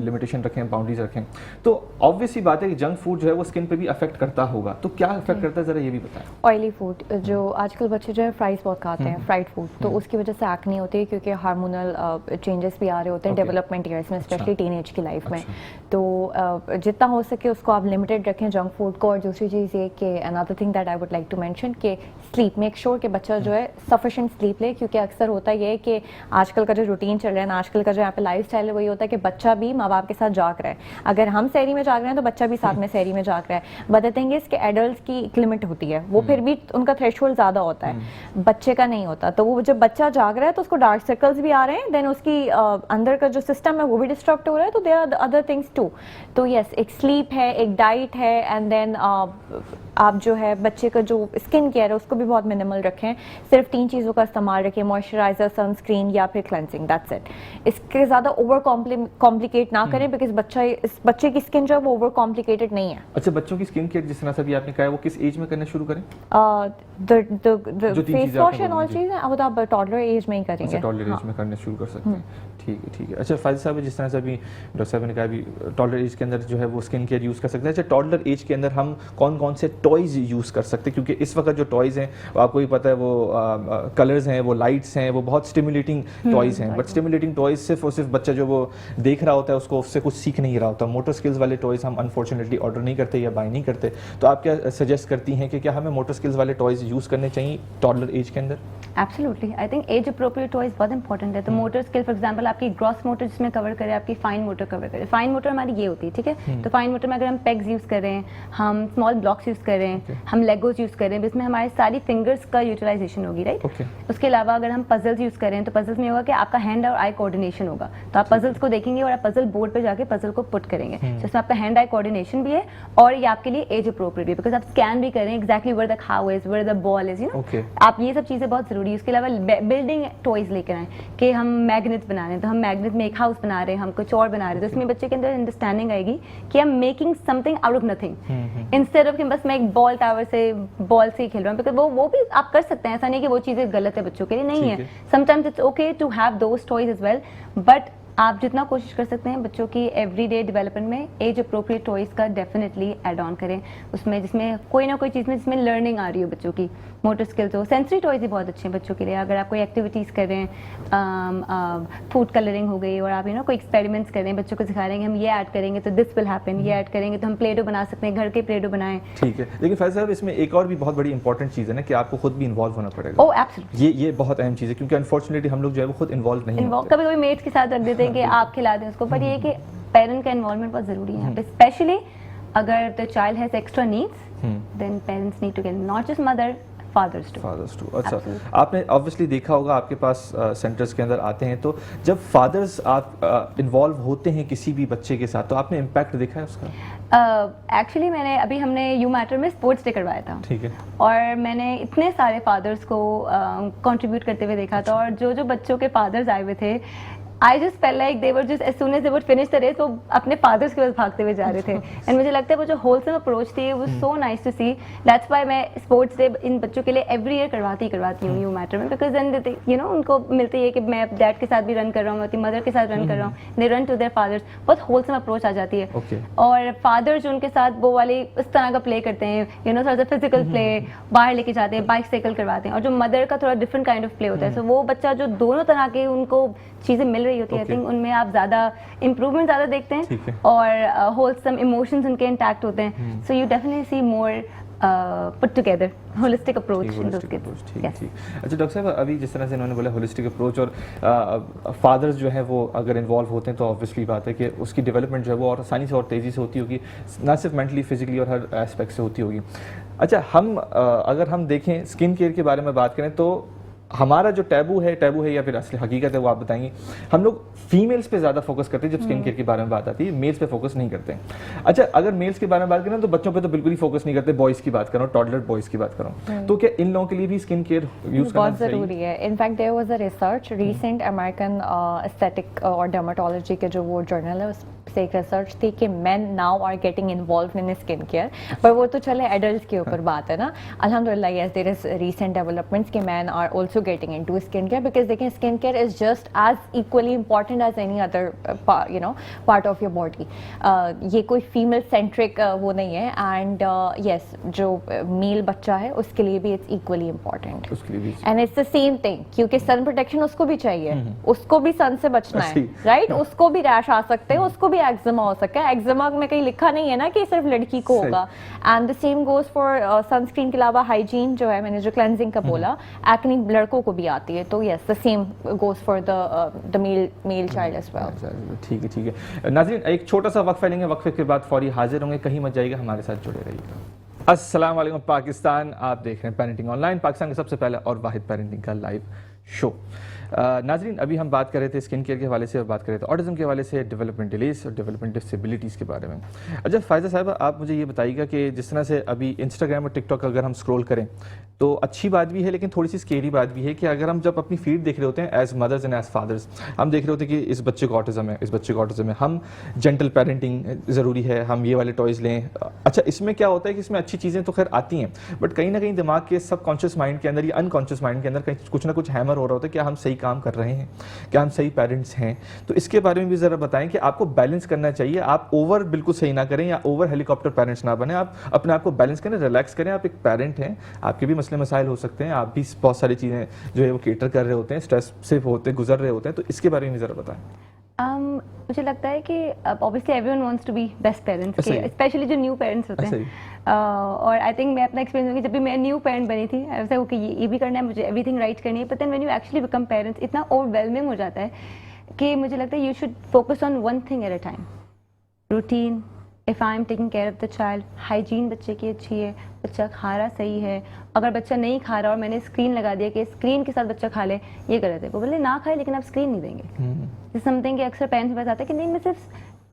लिमिटेशन रखें, बाउंड्रीज रखें, तो ऑब्वियसली बात है कि जंक फूड जो है वो स्किन पे भी अफेक्ट करता करता होगा, तो क्या इफेक्ट करता है जरा ये भी बताएं। ऑयली फूड, जो आजकल बच्चे जो है फ्राइज बहुत खाते हैं, फ्राइड फूड, तो उसकी वजह से एक्ने होती है क्योंकि हार्मोनल चेंजेस भी आ रहे होते हैं Okay. डेवलपमेंट ईयर्स में, स्पेशली अच्छा। टीनेज की लाइफ में। अच्छा। तो जितना हो सके उसको आप लिमिटेड रखें जंक फूड को। और दूसरी चीज़ ये कि another thing that I would like to mention कि स्लीप, मेक श्योर कि बच्चा जो है सफिशिएंट स्लीप ले, क्योंकि अक्सर होता ये है कि आजकल का जो रूटीन चल रहा है ना, आजकल का जो यहाँ पे लाइफ स्टाइल है, वही होता है कि बच्चा भी माँ बाप के साथ जाग रहा है। अगर हम सहरी में जाग रहे हैं तो बच्चा भी साथ में सहरी में जाग रहा है। बट द थिंग इज कि एडल्ट की एक लिमिट होती है, वो फिर भी उनका थ्रेशोल्ड ज़्यादा होता है, बच्चे का नहीं होता। तो वो जब बच्चा जाग रहा है तो उसको डार्क सर्कल्स भी आ रहे हैं, देन उसकी अंदर का जो सिस्टम है वो भी डिस्टर्ब हो रहा है, तो there are other things too. तो यस, एक स्लीप है, एक डाइट है, एंड देन आप जो है बच्चे का जो स्किन केयर है उसको भी बहुत मिनिमल रखें। सिर्फ 3 चीज़ों का इस्तेमाल रखें, मॉइस्चराइजर, सनस्क्रीन या फिर क्लेंजिंग, दैट्स इट। इसके ज़्यादा ओवर कॉम्प्लिकेट ना करें, बिकॉज बच्चे की स्किन जो है वो ओवर कॉम्प्लिकेटेड नहीं है। अच्छा, बच्चों की स्किन केयर जिस तरह से भी आपने कहा है, वो किस एज में करना शुरू करें? द जो 3 फेस चीज़ें वॉश आपने एंड ऑल बोली थी। चीज़ें अब आप टॉडलर एज में ही करेंगे। अच्छा, टॉलर एज में करने शुरू कर सकते हैं। ठीक है, ठीक है। अच्छा फायद साहब, जिस तरह से अभी डॉक्टर साहब ने कहा अभी टॉलर एज के अंदर जो है वो स्किन केयर यूज़ कर सकते हैं। अच्छा, टॉलर एज के अंदर हम कौन कौन से टॉयज़ यूज़ कर सकते हैं? क्योंकि इस वक्त जो टॉयज़ हैं आपको भी पता है वो कलर्स हैं, वो लाइट्स हैं, वो बहुत स्टिमुलेटिंग टॉयज़ हैं। बट स्टिमुलेटिंग टॉयज़ सिर्फ और सिर्फ बच्चा जो वो देख रहा होता है उसको उससे कुछ सीख नहीं रहा होता। मोटर स्किल्स वाले टॉयज़ हम अनफॉर्चुनेटली ऑर्डर नहीं करते या बाय नहीं करते। तो आप क्या सजेस्ट करती हैं कि क्या हमें मोटर स्किल्स वाले टॉयज़ यूज़ करने चाहिए टॉडलर एज के अंदर? Absolutely, I think as appropriate toys बहुत इंपॉर्टेंट है। तो मोटर स्किल फॉर एग्जांपल आपकी ग्रॉस मोटर जिसमें कवर करे, आपकी फाइन मोटर कवर करे। फाइन मोटर हमारी ये होती है, ठीक है। तो फाइन मोटर में अगर हम पेग्स यूज़ कर रहे हैं, हम स्मॉल ब्लॉक्स यूज़ कर रहे हैं, हम लेगोज यूज़ कर रहे हैं, जिसमें हमारे सारी फिंगर्स का यूटिलाइजेशन होगी, राइट। उसके अलावा अगर हम पजल्स यूज़ कर रहे हैं तो पजल्स में होगा कि आपका हैंड और आई कोऑर्डिनेशन होगा। तो आप पजल्स को देखेंगे और आप पजल बोर्ड पर जाके पजल को पुट करेंगे। तो इसमें आपका हैंड आई कोऑर्डिनेशन भी है और ये आपके लिए एज अप्रोप्रिएट भी है, बिकॉज आप स्कैन भी करें एग्जैक्टली वेयर द खाओ is, where the ball is, you know. आप ये सब चीज़ें बहुत ज़रूरी है। उसके अलावा बिल्डिंग टॉयज लेकर आए कि हम मैग्नेट बना रहे हैं, तो हम मैग्नेट में एक हाउस बना रहे हैं, हम कुछ और बना रहे हैं, तो इसमें बच्चे के अंदर अंडरस्टैंडिंग आएगी कि I am making something out of nothing, instead of कि बस मैं एक बॉल टावर से बॉल से ही खेल रहा हूँ। बिकॉज वो भी आप कर सकते हैं, ऐसा नहीं कि वो चीज़ें गलत है बच्चों के लिए, नहीं है। Sometimes it's okay to have those toys as well, but आप जितना कोशिश कर सकते हैं बच्चों की एवरीडे डेवलपमेंट में एज अप्रोप्रिएट टॉयज का डेफिनेटली ऐड ऑन करें उसमें, जिसमें कोई ना कोई चीज़ में जिसमें लर्निंग आ रही हो बच्चों की, मोटर स्किल्स हो। सेंसरी टॉयज भी बहुत अच्छे हैं बच्चों के लिए। अगर आप कोई एक्टिविटीज़ कर रहे हैं, फूड कलरिंग हो गई, और आप कोई एक्सपेरिमेंट्स कर रहे हैं, बच्चों को सिखा रहे हैं कि हम ये ऐड करेंगे तो दिस विल हैपन, ये ऐड करेंगे तो हम प्ले डो बना सकते हैं, घर के प्ले डो बनाएं। ठीक है, लेकिन फैज साहब इसमें एक और भी बहुत बड़ी इंपॉर्टेंट चीज़ है ना कि आपको खुद भी इन्वॉल्व होना पड़ेगा। ओह एब्सोल्युटली, ये बहुत अहम चीज़ है, क्योंकि अनफॉर्चुनेटली हम लोग जो है वो खुद इन्वॉल्व नहीं होते। कभी कभी मेट्स के साथ रख देते हैं कि आप खिला दें उसको, पर ये कि पेरेंट का इन्वॉल्वमेंट बहुत ज़रूरी है यहाँ पे, स्पेशली अगर the child has extra needs, then parents need to get, not just mother, fathers too. अच्छा, आपने ऑब्वियसली देखा होगा आपके पास सेंटर्स के अंदर आते हैं, तो जब फादर्स आप इन्वॉल्व होते हैं किसी भी बच्चे के साथ, तो आपने इम्पैक्ट देखा है उसका? एक्चुअली हमने यू मैटर में स्पोर्ट्स डे करवाया था, ठीक है, और मैंने इतने सारे फादर्स को कंट्रीब्यूट करते हुए देखा था, और जो बच्चों के फादर्स आए हुए थे, I just felt like they were just as soon as they would finish the race वो अपने फादर्स के पास भागते हुए जा रहे थे। एंड मुझे लगता है वो जो होलसम अप्रोच थी वो so nice to see. That's why मैं स्पोर्ट्स डे इन बच्चों के लिए एवरी ईयर करवाती हूँ यू मैटर में, बिकॉज देन उनको मिलती है कि मैं डैड के साथ भी रन कर रहा हूँ, अपनी मदर के साथ रन कर रहा हूँ, they run to their fathers. बहुत होलसम अप्रोच आ जाती है। और फादर जो उनके साथ वो वाली उस तरह का प्ले करते हैं, थोड़ा सा फिजिकल प्ले, बाहर लेके जाते हैं, बाइसाइकिल करवाते हैं, और जो मदर का थोड़ा डिफरेंट काइंड ऑफ प्ले होता है। सो वो बच्चा जो दोनों तरह के उनको चीज़ें मिल रही होती है, आई थिंक उनमें आप ज़्यादा इम्प्रूवमेंट ज़्यादा देखते हैं, और होलसम इमोशंस उनके इंटैक्ट होते हैं। So you definitely see more put together holistic approach in those kids. ठीक। अच्छा डॉक्टर साहब, अभी जिस तरह से इन्होंने बोला होलिस्टिक अप्रोच, और फादर्स जो है वो अगर इन्वॉल्व होते हैं तो ऑब्वियसली बात है कि उसकी डेवलपमेंट जो है वो और आसानी से और तेज़ी से होती होगी, ना सिर्फ मेंटली, फिजिकली और हर एस्पेक्ट से होती होगी। अच्छा, हम अगर हम देखें स्किन केयर के बारे में बात करें तो हमारा जो टैबू है या फिर असली हकीकत है वो आप बताएंगे, हम लोग फीमेल्स पे ज़्यादा फोकस करते हैं जब स्किन केयर के बारे में बात आती है, मेल्स पे फोकस नहीं करते हैं। अच्छा, अगर मेल्स के बारे में बात करें तो बच्चों पे तो बिल्कुल ही फोकस नहीं करते, बॉयज़ की बात करूँ, टॉडलर बॉयज़ की बात करूँ, तो क्या इन लोगों के लिए भी स्किन केयर यूज़ करना बहुत ज़रूरी है? In fact there was a research recent, American aesthetic और डर्माटोलॉजी के जो वो जर्नल है उस से एक रिसर्च थी कि men now are getting involve in skin care, पर वो तो चले एडल्ट के ऊपर बात है ना। अल्हम्दुलिल्लाह yes, there is recent developments कि man are also also getting into skincare because देखें skincare is just as equally important as any other part of your body. ये कोई female centric वो नहीं है and yes जो male बच्चा है उसके लिए भी it's equally important. उसके लिए भी and it's the same thing क्योंकि sun protection उसको भी चाहिए, उसको भी sun से बचना है, right? उसको भी रैश आ सकते हैं, उसको भी एक्जिमा हो सकता है. एक्जिमा में कहीं लिखा नहीं है ना कि सिर्फ लड़की को होगा. And the same goes for sunscreen के अलावा हाइजीन जो है, मैंने जो क्लेंजिंग का बोला, एक्ने लड़कों को भी आती है. तो yes the same goes for the male child as well. ठीक है. नाज़रीन एक छोटा सा वक्फा लेंगे, वक्फे के बाद फौरी हाजिर होंगे. कहीं मत जाइएगा, हमारे साथ जुड़े रहिएगा. अस्सलाम वालेकुम पाकिस्तान, आप देख रहे हैं पेरेंटिंग ऑनलाइन, पाकिस्तान का सबसे पहला और वाहिद पेरेंटिंग का लाइव शो. नाजरीन अभी हम बात कर रहे थे स्किन केयर के हवाले से और बात कर रहे थे ऑटिज्म के हवाले से, डेवलपमेंट डिलेज और डेवलपमेंट डिसेबिलिटीज़ के बारे में. अच्छा फ़ायदा साहब, आप मुझे ये बताइएगा कि जिस तरह से अभी इंस्टाग्राम और टिकटॉक अगर हम स्क्रॉल करें तो अच्छी बात भी है लेकिन थोड़ी सी स्केरी बात भी है कि अगर हम जब अपनी फीड देख रहे होते हैं as mothers and as fathers, हम देख रहे होते हैं कि इस बच्चे को ऑटिज्म है, इस बच्चे को ऑटिज्म है, हम जेंटल पेरेंटिंग ज़रूरी है, हम ये वाले टॉयज़ लें. अच्छा इसमें क्या होता है कि इसमें अच्छी चीज़ें तो खैर आती हैं बट कहीं ना कहीं दिमाग के सबकॉन्शियस माइंड के अंदर या अनकॉन्शियस माइंड के अंदर कहीं कुछ ना कुछ हैमर हो रहा होता है. क्या हम सही काम कर रहे हैं, क्या हम सही पेरेंट्स हैं? तो इसके बारे में भी ज़रा बताएं कि आपको बैलेंस करना चाहिए. आप ओवर बिल्कुल सही ना करें या ओवर हेलीकॉप्टर पेरेंट्स ना बने. आप अपने आप को बैलेंस करें, रिलैक्स करें. आप एक पेरेंट हैं, आपके भी मसले मसाइल हो सकते हैं, आप भी बहुत सारी चीज़ें जो है वो केटर कर रहे होते हैं, स्ट्रेस से होते गुजर रहे होते हैं. तो इसके बारे में ज़रा बताएं. मुझे लगता है कि obviously everyone wants to be best parents, specially जो न्यू पेरेंट्स होते हैं. और आई थिंक मैं अपना एक्सपीरियंस होगी, जब भी मैं न्यू पेरेंट बनी थी आई वाज ओके ये भी करना है मुझे, एवरीथिंग राइट करनी है. But then when you actually become parents इतना ओवरवेलमिंग हो जाता है कि मुझे लगता है you should focus on one thing at a time. Routine, if I am taking care of the child, hygiene बच्चे की अच्छी है, बच्चा खा रहा सही है. अगर बच्चा नहीं खा रहा और मैंने स्क्रीन लगा दिया कि स्क्रीन के साथ बच्चा खा ले, ये गलत है. वो बोले ना खाए लेकिन आप स्क्रीन नहीं देंगे. समथिंग कि अक्सर पेरेंट्स के पास आते हैं कि नहीं मैं सिर्फ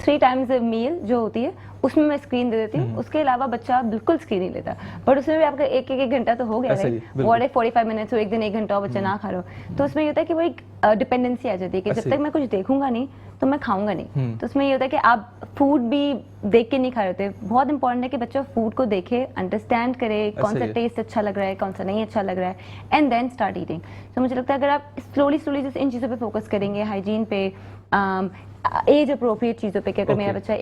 3 टाइम्स मील जो होती है उसमें मैं स्क्रीन दे देती हूँ, उसके अलावा बच्चा बिल्कुल स्क्रीन नहीं लेता. बट उसमें भी आपका एक घंटा तो हो गया है, और 45 मिनट्स हो, एक दिन 1 घंटा बच्चा ना खा रहा हो. तो उसमें ये होता है कि वो एक डिपेंडेंसी आ जाती है कि जब तक मैं कुछ देखूंगा नहीं तो मैं खाऊंगा नहीं. तो उसमें ये होता है कि आप फूड भी देख के नहीं खा रहे होते. बहुत इंपॉर्टेंट है कि बच्चा फूड को देखे, अंडरस्टैंड करे कौन सा टेस्ट अच्छा लग रहा है, कौन सा नहीं अच्छा लग रहा है, एंड देन स्टार्ट ईटिंग. तो मुझे लगता है अगर आप स्लोली जैसे इन चीज़ों पे फोकस करेंगे, हाइजीन पे, एज अप्रोप्रिएट चीज़ों पे कि अगर मेरा बच्चा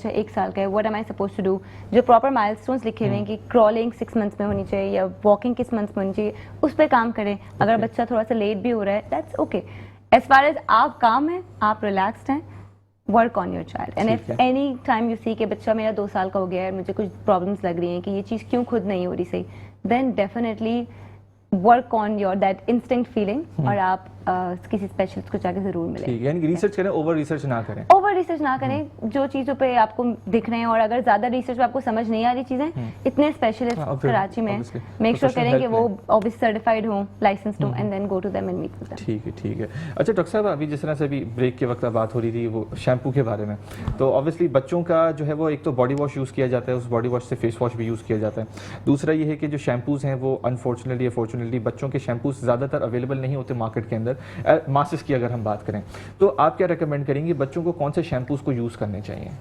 1 साल का है, what am I suppose to do, जो प्रॉपर माइलस्टोन्स लिखे हुए हैं कि क्रॉलिंग 6 मंथ्स में होनी चाहिए या वॉकिंग किस मंथ्स में होनी चाहिए, उस पर काम करें. अगर बच्चा थोड़ा सा लेट भी हो रहा है that's okay. As far as आप काम है, आप रिलैक्सड हैं, work on your child. And if any time you see कि बच्चा मेरा 2 साल का हो गया है, मुझे कुछ प्रॉब्लम्स लग रही हैं कि ये चीज़ क्यों खुद नहीं हो रही सही, then definitely work on your that instinct feeling और आप किसी स्पेशलिस्ट को जाके जरूर मिले. ठीक है, यानी कि रिसर्च करें, ओवर रिसर्च ना करें. ओवर रिसर्च ना करें जो चीज़ों पे आपको दिख रहे हैं. और अगर ज़्यादा रिसर्च में आपको समझ नहीं आ रही चीज़ें, इतने स्पेशलिस्ट कराची में मेक श्योर करें कि वो ऑब्वियसली सर्टिफाइड हों, लाइसेंस्ड हों, and then go to them and meet with them. ठीक है. अच्छा डॉक्टर साहब, अभी जिस तरह से अभी ब्रेक के वक्त बात हो रही थी वो शैम्पू के बारे में, तो ऑब्वियसली बच्चों का जो है वो एक तो बॉडी वॉश यूज़ किया जाता है, उस बॉडी वॉश से फेस वॉश भी यूज़ किया जाता है. दूसरा ये है कि जो शैम्पूज़ हैं वो अनफॉर्चुनेटली बच्चों के शैम्पूज़ ज़्यादातर अवेलेबल नहीं होते मार्केट के अंदर. मासेस की अगर हम बात करें तो आप क्या रेकमेंड करेंगे बच्चों को कौन से शैम्पूज़ को यूज़ करने चाहिए?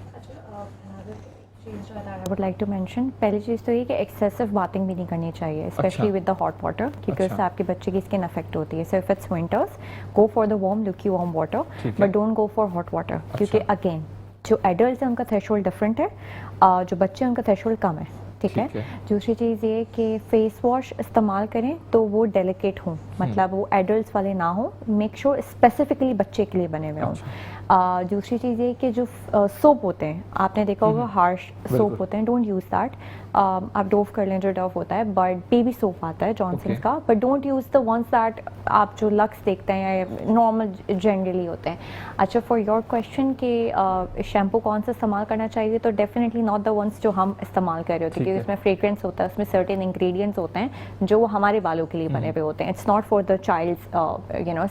I would like to mention, पहली चीज़ तो ये कि एक्सेसिव बाथिंग भी नहीं करनी चाहिए, especially with the hot water, क्योंकि उससे आपके बच्चे की स्किन अफेक्ट होती है. So if it's winters, go for the warm lukewarm water, but don't go for hot water, क्योंकि अगेन जो एडल्ट है उनका थ्रेशोल्ड डिफरेंट है, जो बच्चे हैं उनका थ्रेशोल्ड कम है. ठीक है. दूसरी चीज़ ये कि फेस वॉश इस्तेमाल करें तो वो डेलिकेट हों, मतलब वो एडल्ट्स वाले ना हो, मेक श्योर स्पेसिफिकली बच्चे के लिए बने हुए हों. दूसरी चीज़ ये कि जो सोप होते हैं, आपने देखा होगा हार्श सोप होते हैं, डोंट यूज़ दैट. आप डोव कर लें जो डव होता है, बट बेबी सोप आता है जॉनसन्स का, but don't use the ones that आप जो लक्स देखते हैं या नॉर्मल जनरली होते हैं. अच्छा, फॉर योर क्वेश्चन कि शैम्पू कौन सा इस्तेमाल करना चाहिए, तो डेफिनेटली नॉट द वंस जो हम इस्तेमाल कर रहे होते हैं, क्योंकि उसमें फ्रेग्रेंस होता है, उसमें सर्टेन इंग्रेडिएंट्स होते हैं जो हमारे बालों के लिए बने हुए होते हैं. It's not for the child's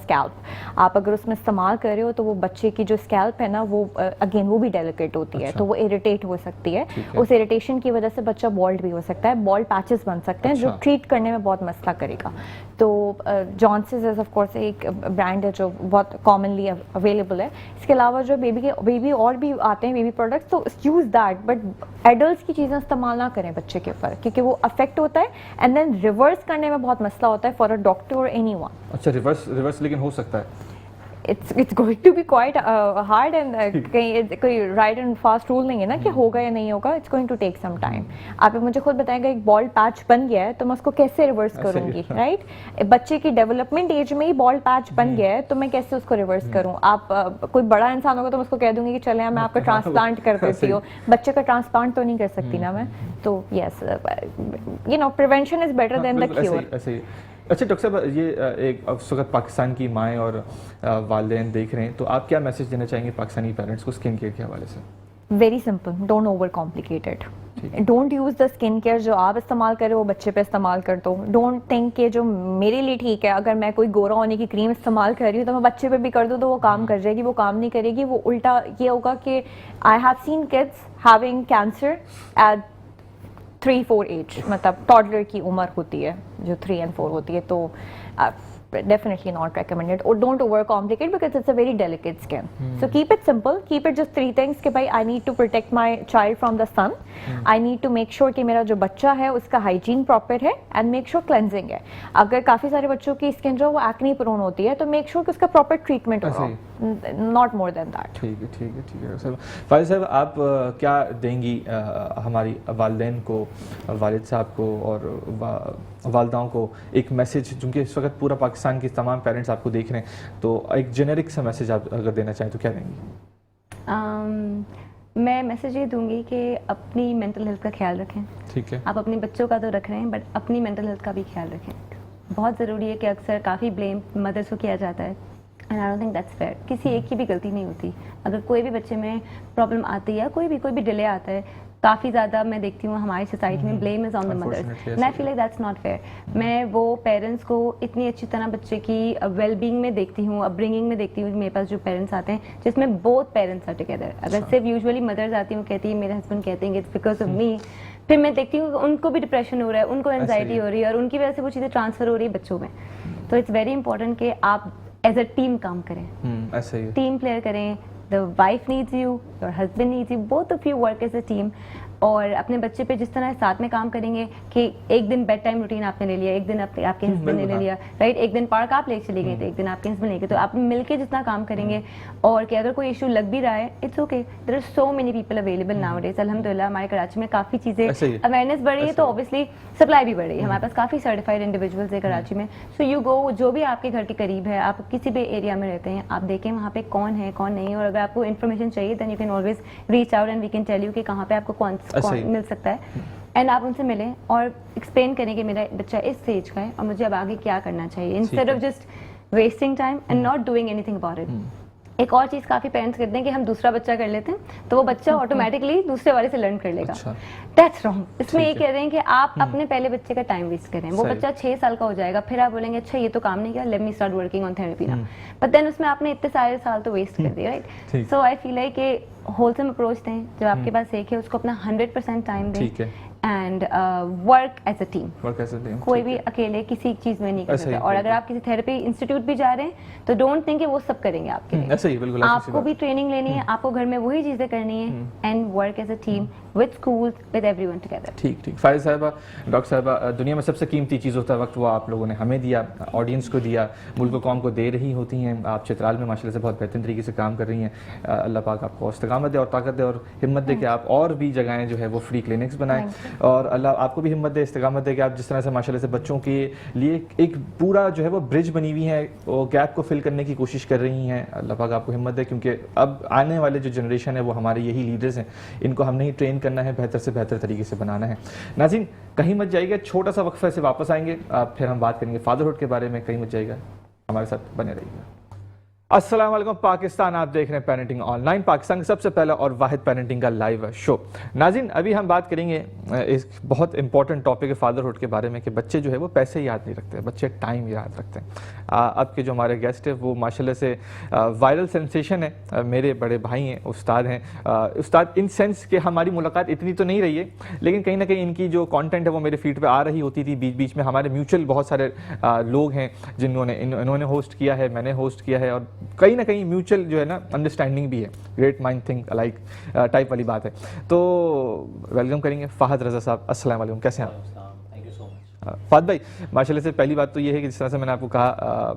scalp. आप अगर उसमें इस्तेमाल कर रहे हो तो वो बच्चे की जो स्कैल्प है ना वो अगेन वो भी डेलिकेट होती है, तो वो इरिटेट हो सकती है. उस इरिटेशन की वजह से बच्चा बॉल्ड भी हो सकता है, बॉल्ड पैचेस बन सकते हैं जो ट्रीट करने में बहुत मसला करेगा. तो जॉनसन्स इज ऑफ कोर्स एक ब्रांड है जो बहुत कॉमनली अवेलेबल है. इसके अलावा जो बेबी और भी आते हैं बेबी प्रोडक्ट्स, तो यूज़ दैट, बट एडल्ट्स की चीज़ें इस्तेमाल ना करें बच्चे के ऊपर, क्योंकि वो अफेक्ट होता है एंड देन रिवर्स करने में बहुत मसला होता है. For a doctor for anyone. अच्छा, रिवर्स लेकिन हो सकता है। It's going to be quite hard and कहीं कोई right and fast rule नहीं है ना कि होगा या नहीं होगा. It's going to take some time. आप मुझे खुद बताएंगे एक बॉल पैच बन गया है तो मैं उसको कैसे रिवर्स करूंगी, राइट? बच्चे की डेवलपमेंट एज में ही बॉल पैच बन गया है तो मैं कैसे उसको रिवर्स करूं? आप कोई बड़ा इंसान होगा तो मैं उसको कह दूंगी कि चले मैं आपका ट्रांसप्लांट कर देती हूँ. बच्चे का ट्रांसप्लांट तो नहीं कर सकती ना मैं. तो yes, you know, prevention is better than the cure. अच्छा डॉक्टर साहब, ये एक उस वक्त पाकिस्तान की माएँ और वालिदैन देख रहे हैं तो आप क्या मैसेज देना चाहेंगे पाकिस्तानी पेरेंट्स को स्किन केयर के हवाले से? Very simple, don't over complicated. Don't use the skin care जो आप इस्तेमाल करें वो बच्चे पे इस्तेमाल कर दो. डोंट थिंक कि जो मेरे लिए ठीक है, अगर मैं कोई गोरा होने की क्रीम इस्तेमाल कर रही हूँ तो मैं बच्चे पे भी कर दूँ तो वो काम कर जाएगी. वो काम नहीं करेगी. वो उल्टा ये होगा कि I have seen kids having cancer at 3-4 age, मतलब टॉडलर की उम्र होती है जो 3 and 4 होती है. तो definitely not recommended. Or don't overcomplicate because it's a very delicate skin. So keep it simple. Keep it just 3 things कि भाई I need to protect my child from the sun. I need to make sure कि मेरा जो बच्चा है उसका hygiene proper है and make sure cleansing है. अगर काफ़ी सारे बच्चों की skin जो वो acne prone होती है तो make sure कि उसका proper treatment हो. Not more than that. ठीक है सर. फाइज साहब, आप क्या देंगी हमारी वालिदैन को, वालिद साहब को और वालदाओं को एक मैसेज, क्योंकि इस वक्त पूरा पाकिस्तान के तमाम पेरेंट्स आपको देख रहे हैं, तो एक जेनेरिक सा मैसेज आप अगर देना चाहें तो क्या देंगी? मैं मैसेज ये दूंगी कि अपनी मेंटल हेल्थ का ख्याल रखें. ठीक है. आप अपने बच्चों का तो रख रहे हैं बट अपनी मेंटल हेल्थ का भी ख्याल रखें. बहुत ज़रूरी है कि अक्सर काफ़ी ब्लेम मदर्स को किया जाता है and I don't think that's fair. किसी एक की भी गलती नहीं होती. अगर कोई भी बच्चे में प्रॉब्लम आती है, कोई भी डिले आता है, काफ़ी ज़्यादा मैं देखती हूँ हमारी सोसाइटी में blame is on the mothers and I feel like that's not fair. मैं वो पेरेंट्स को इतनी अच्छी तरह बच्चे की वेलबींग में देखती हूँ, अपब्रिंगिंग में देखती हूँ. मेरे पास जो पेरेंट्स आते हैं जिसमें बोथ पेरेंट्स आर टुगेदर. अगर सिर्फ यूजुअली मदर्स आती हूँ कहती है मेरे हस्बैंड कहते हैं इट्स बिकॉज ऑफ मी, फिर मैं देखती हूँ उनको भी डिप्रेशन हो रहा है, उनको एंजाइटी हो रही है और उनकी वजह से वो चीज़ें ट्रांसफ़र हो रही है बच्चों में. तो इट्स वेरी इंपॉर्टेंट कि आप एज अ टीम काम करें, ऐसा ही टीम प्लेयर करें. The wife needs you, your husband needs you, both of you work as a team. और अपने बच्चे पे जिस तरह साथ में काम करेंगे कि एक दिन बेड टाइम रूटीन आपने ले लिया, एक दिन आपके हस्बैंड ने ले लिया, राइट, एक दिन पार्क आप ले चले गए तो एक दिन आपके हस्बैंड ले गए, तो आप मिलके जितना काम करेंगे और कि अगर कोई इशू लग भी रहा है it's okay. There are so many people available nowadays. अल्हम्दुलिल्लाह हमारे कराची में काफ़ी चीज़ें अवेयरनेस बढ़ रही है तो ऑब्वियसली सप्लाई भी बढ़ रही है. हमारे पास काफ़ी सर्टिफाइड इंडिविजुअल्स है कराची में. सो यू गो, जो भी आपके घर के करीब है, आप किसी भी एरिया में रहते हैं, आप देखें वहाँ पे कौन है कौन नहीं है, और अगर आपको इन्फॉर्मेशन चाहिए then you can always reach out and we can tell you कि कहाँ पे आपको कौन मिल सकता है. एंड आप उनसे मिलें और एक्सप्लेन करें कि मेरा बच्चा इस स्टेज का है और मुझे अब आगे क्या करना चाहिए, instead of just wasting time and not doing anything about it. एक और चीज़ काफ़ी पेरेंट्स करते हैं कि हम दूसरा बच्चा कर लेते हैं तो वो बच्चा ऑटोमेटिकली दूसरे वाले से लर्न कर लेगा. That's wrong. इसमें ये कह रहे हैं कि आप अपने पहले बच्चे का टाइम वेस्ट करें. वो बच्चा 6 साल का हो जाएगा, फिर आप बोलेंगे अच्छा ये तो काम नहीं किया, let me start working on therapy now. But then उसमें आपने इतने सारे साल तो वेस्ट कर दिए, right. So I feel like कि होलसम अप्रोच दें. जो आपके पास एक है उसको अपना 100% टाइम दें and work as a team. कोई भी अकेले किसी चीज में नहीं कर सकता. और अगर आप किसी थेरेपी इंस्टीट्यूट भी जा रहे हैं तो डोंट थिंक कि वो सब करेंगे आपके लिए. आपको भी ट्रेनिंग लेनी है, आपको घर में वही चीजें करनी है and work as a team with schools with everyone together. ठीक. फाइज साहिबा, डॉक्टर साहिबा, दुनिया में सबसे कीमती चीज़ होता है वक्त, वो आप लोगों ने हमें दिया, ऑडियंस को दिया, मुल्क कौम को दे रही होती हैं. आप चित्राल में माशाल्लाह से बहुत बेहतरीन तरीके से काम कर रही हैं. अल्लाह पाक आपको इस्तिकामत दे और ताकत दे और हिम्मत दे कि आप और भी जगहें जो है वो फ्री क्लिनिक्स बनाएं. और अल्लाह आपको भी हिम्मत दे, इस्तिकामत दे कि आप जिस तरह से माशाल्लाह से बच्चों के लिए एक पूरा जो है वो ब्रिज बनी हुई है, वो गैप को फिल करने की कोशिश कर रही हैं. अल्लाह पाक आपको हिम्मत दे, क्योंकि अब आने वाले जो जनरेशन है वो हमारे यही लीडर्स हैं. इनको हमने ही ट्रेन करना है, बेहतर से बेहतर तरीके से बनाना है. नाज़रीन, कहीं मत जाइएगा, छोटा सा वक्फा से वापस आएंगे, फिर हम बात करेंगे फादरहुड के बारे में. कहीं मत जाइएगा, हमारे साथ बने रहिएगा. अस्सलाम वालेकुम पाकिस्तान, आप देख रहे हैं पेरेंटिंग ऑनलाइन, पाकिस्तान का सबसे पहला और वाहिद पेरेंटिंग का लाइव शो. नाज़रीन, अभी हम बात करेंगे इस बहुत इंपॉर्टेंट टॉपिक है फादरहुड के बारे में कि बच्चे जो है वो पैसे याद नहीं रखते, बच्चे टाइम याद रखते हैं. अब के जो हमारे गेस्ट है वो माशाल्लाह से वायरल सेंसेशन है, मेरे बड़े भाई हैं, उस्ताद हैं. उस्ताद इन सेंस कि हमारी मुलाकात इतनी तो नहीं रही है, लेकिन कहीं ना कहीं इनकी जो कंटेंट है वो मेरे फीड पे आ रही होती थी. बीच बीच में हमारे म्यूचुअल बहुत सारे लोग हैं जिन्होंने इन्होंने होस्ट किया है, मैंने होस्ट किया है, और कहीं ना कहीं म्यूचुअल जो है ना अंडरस्टैंडिंग भी है. Great mind think alike type वाली बात है. तो वेलकम करेंगे फ़ाहद रज़ा साहब. अस्सलाम वालेकुम, कैसे हैं आप? फाद भाई, माशाल्लाह से पहली बात तो ये है कि जिस तरह से मैंने आपको कहा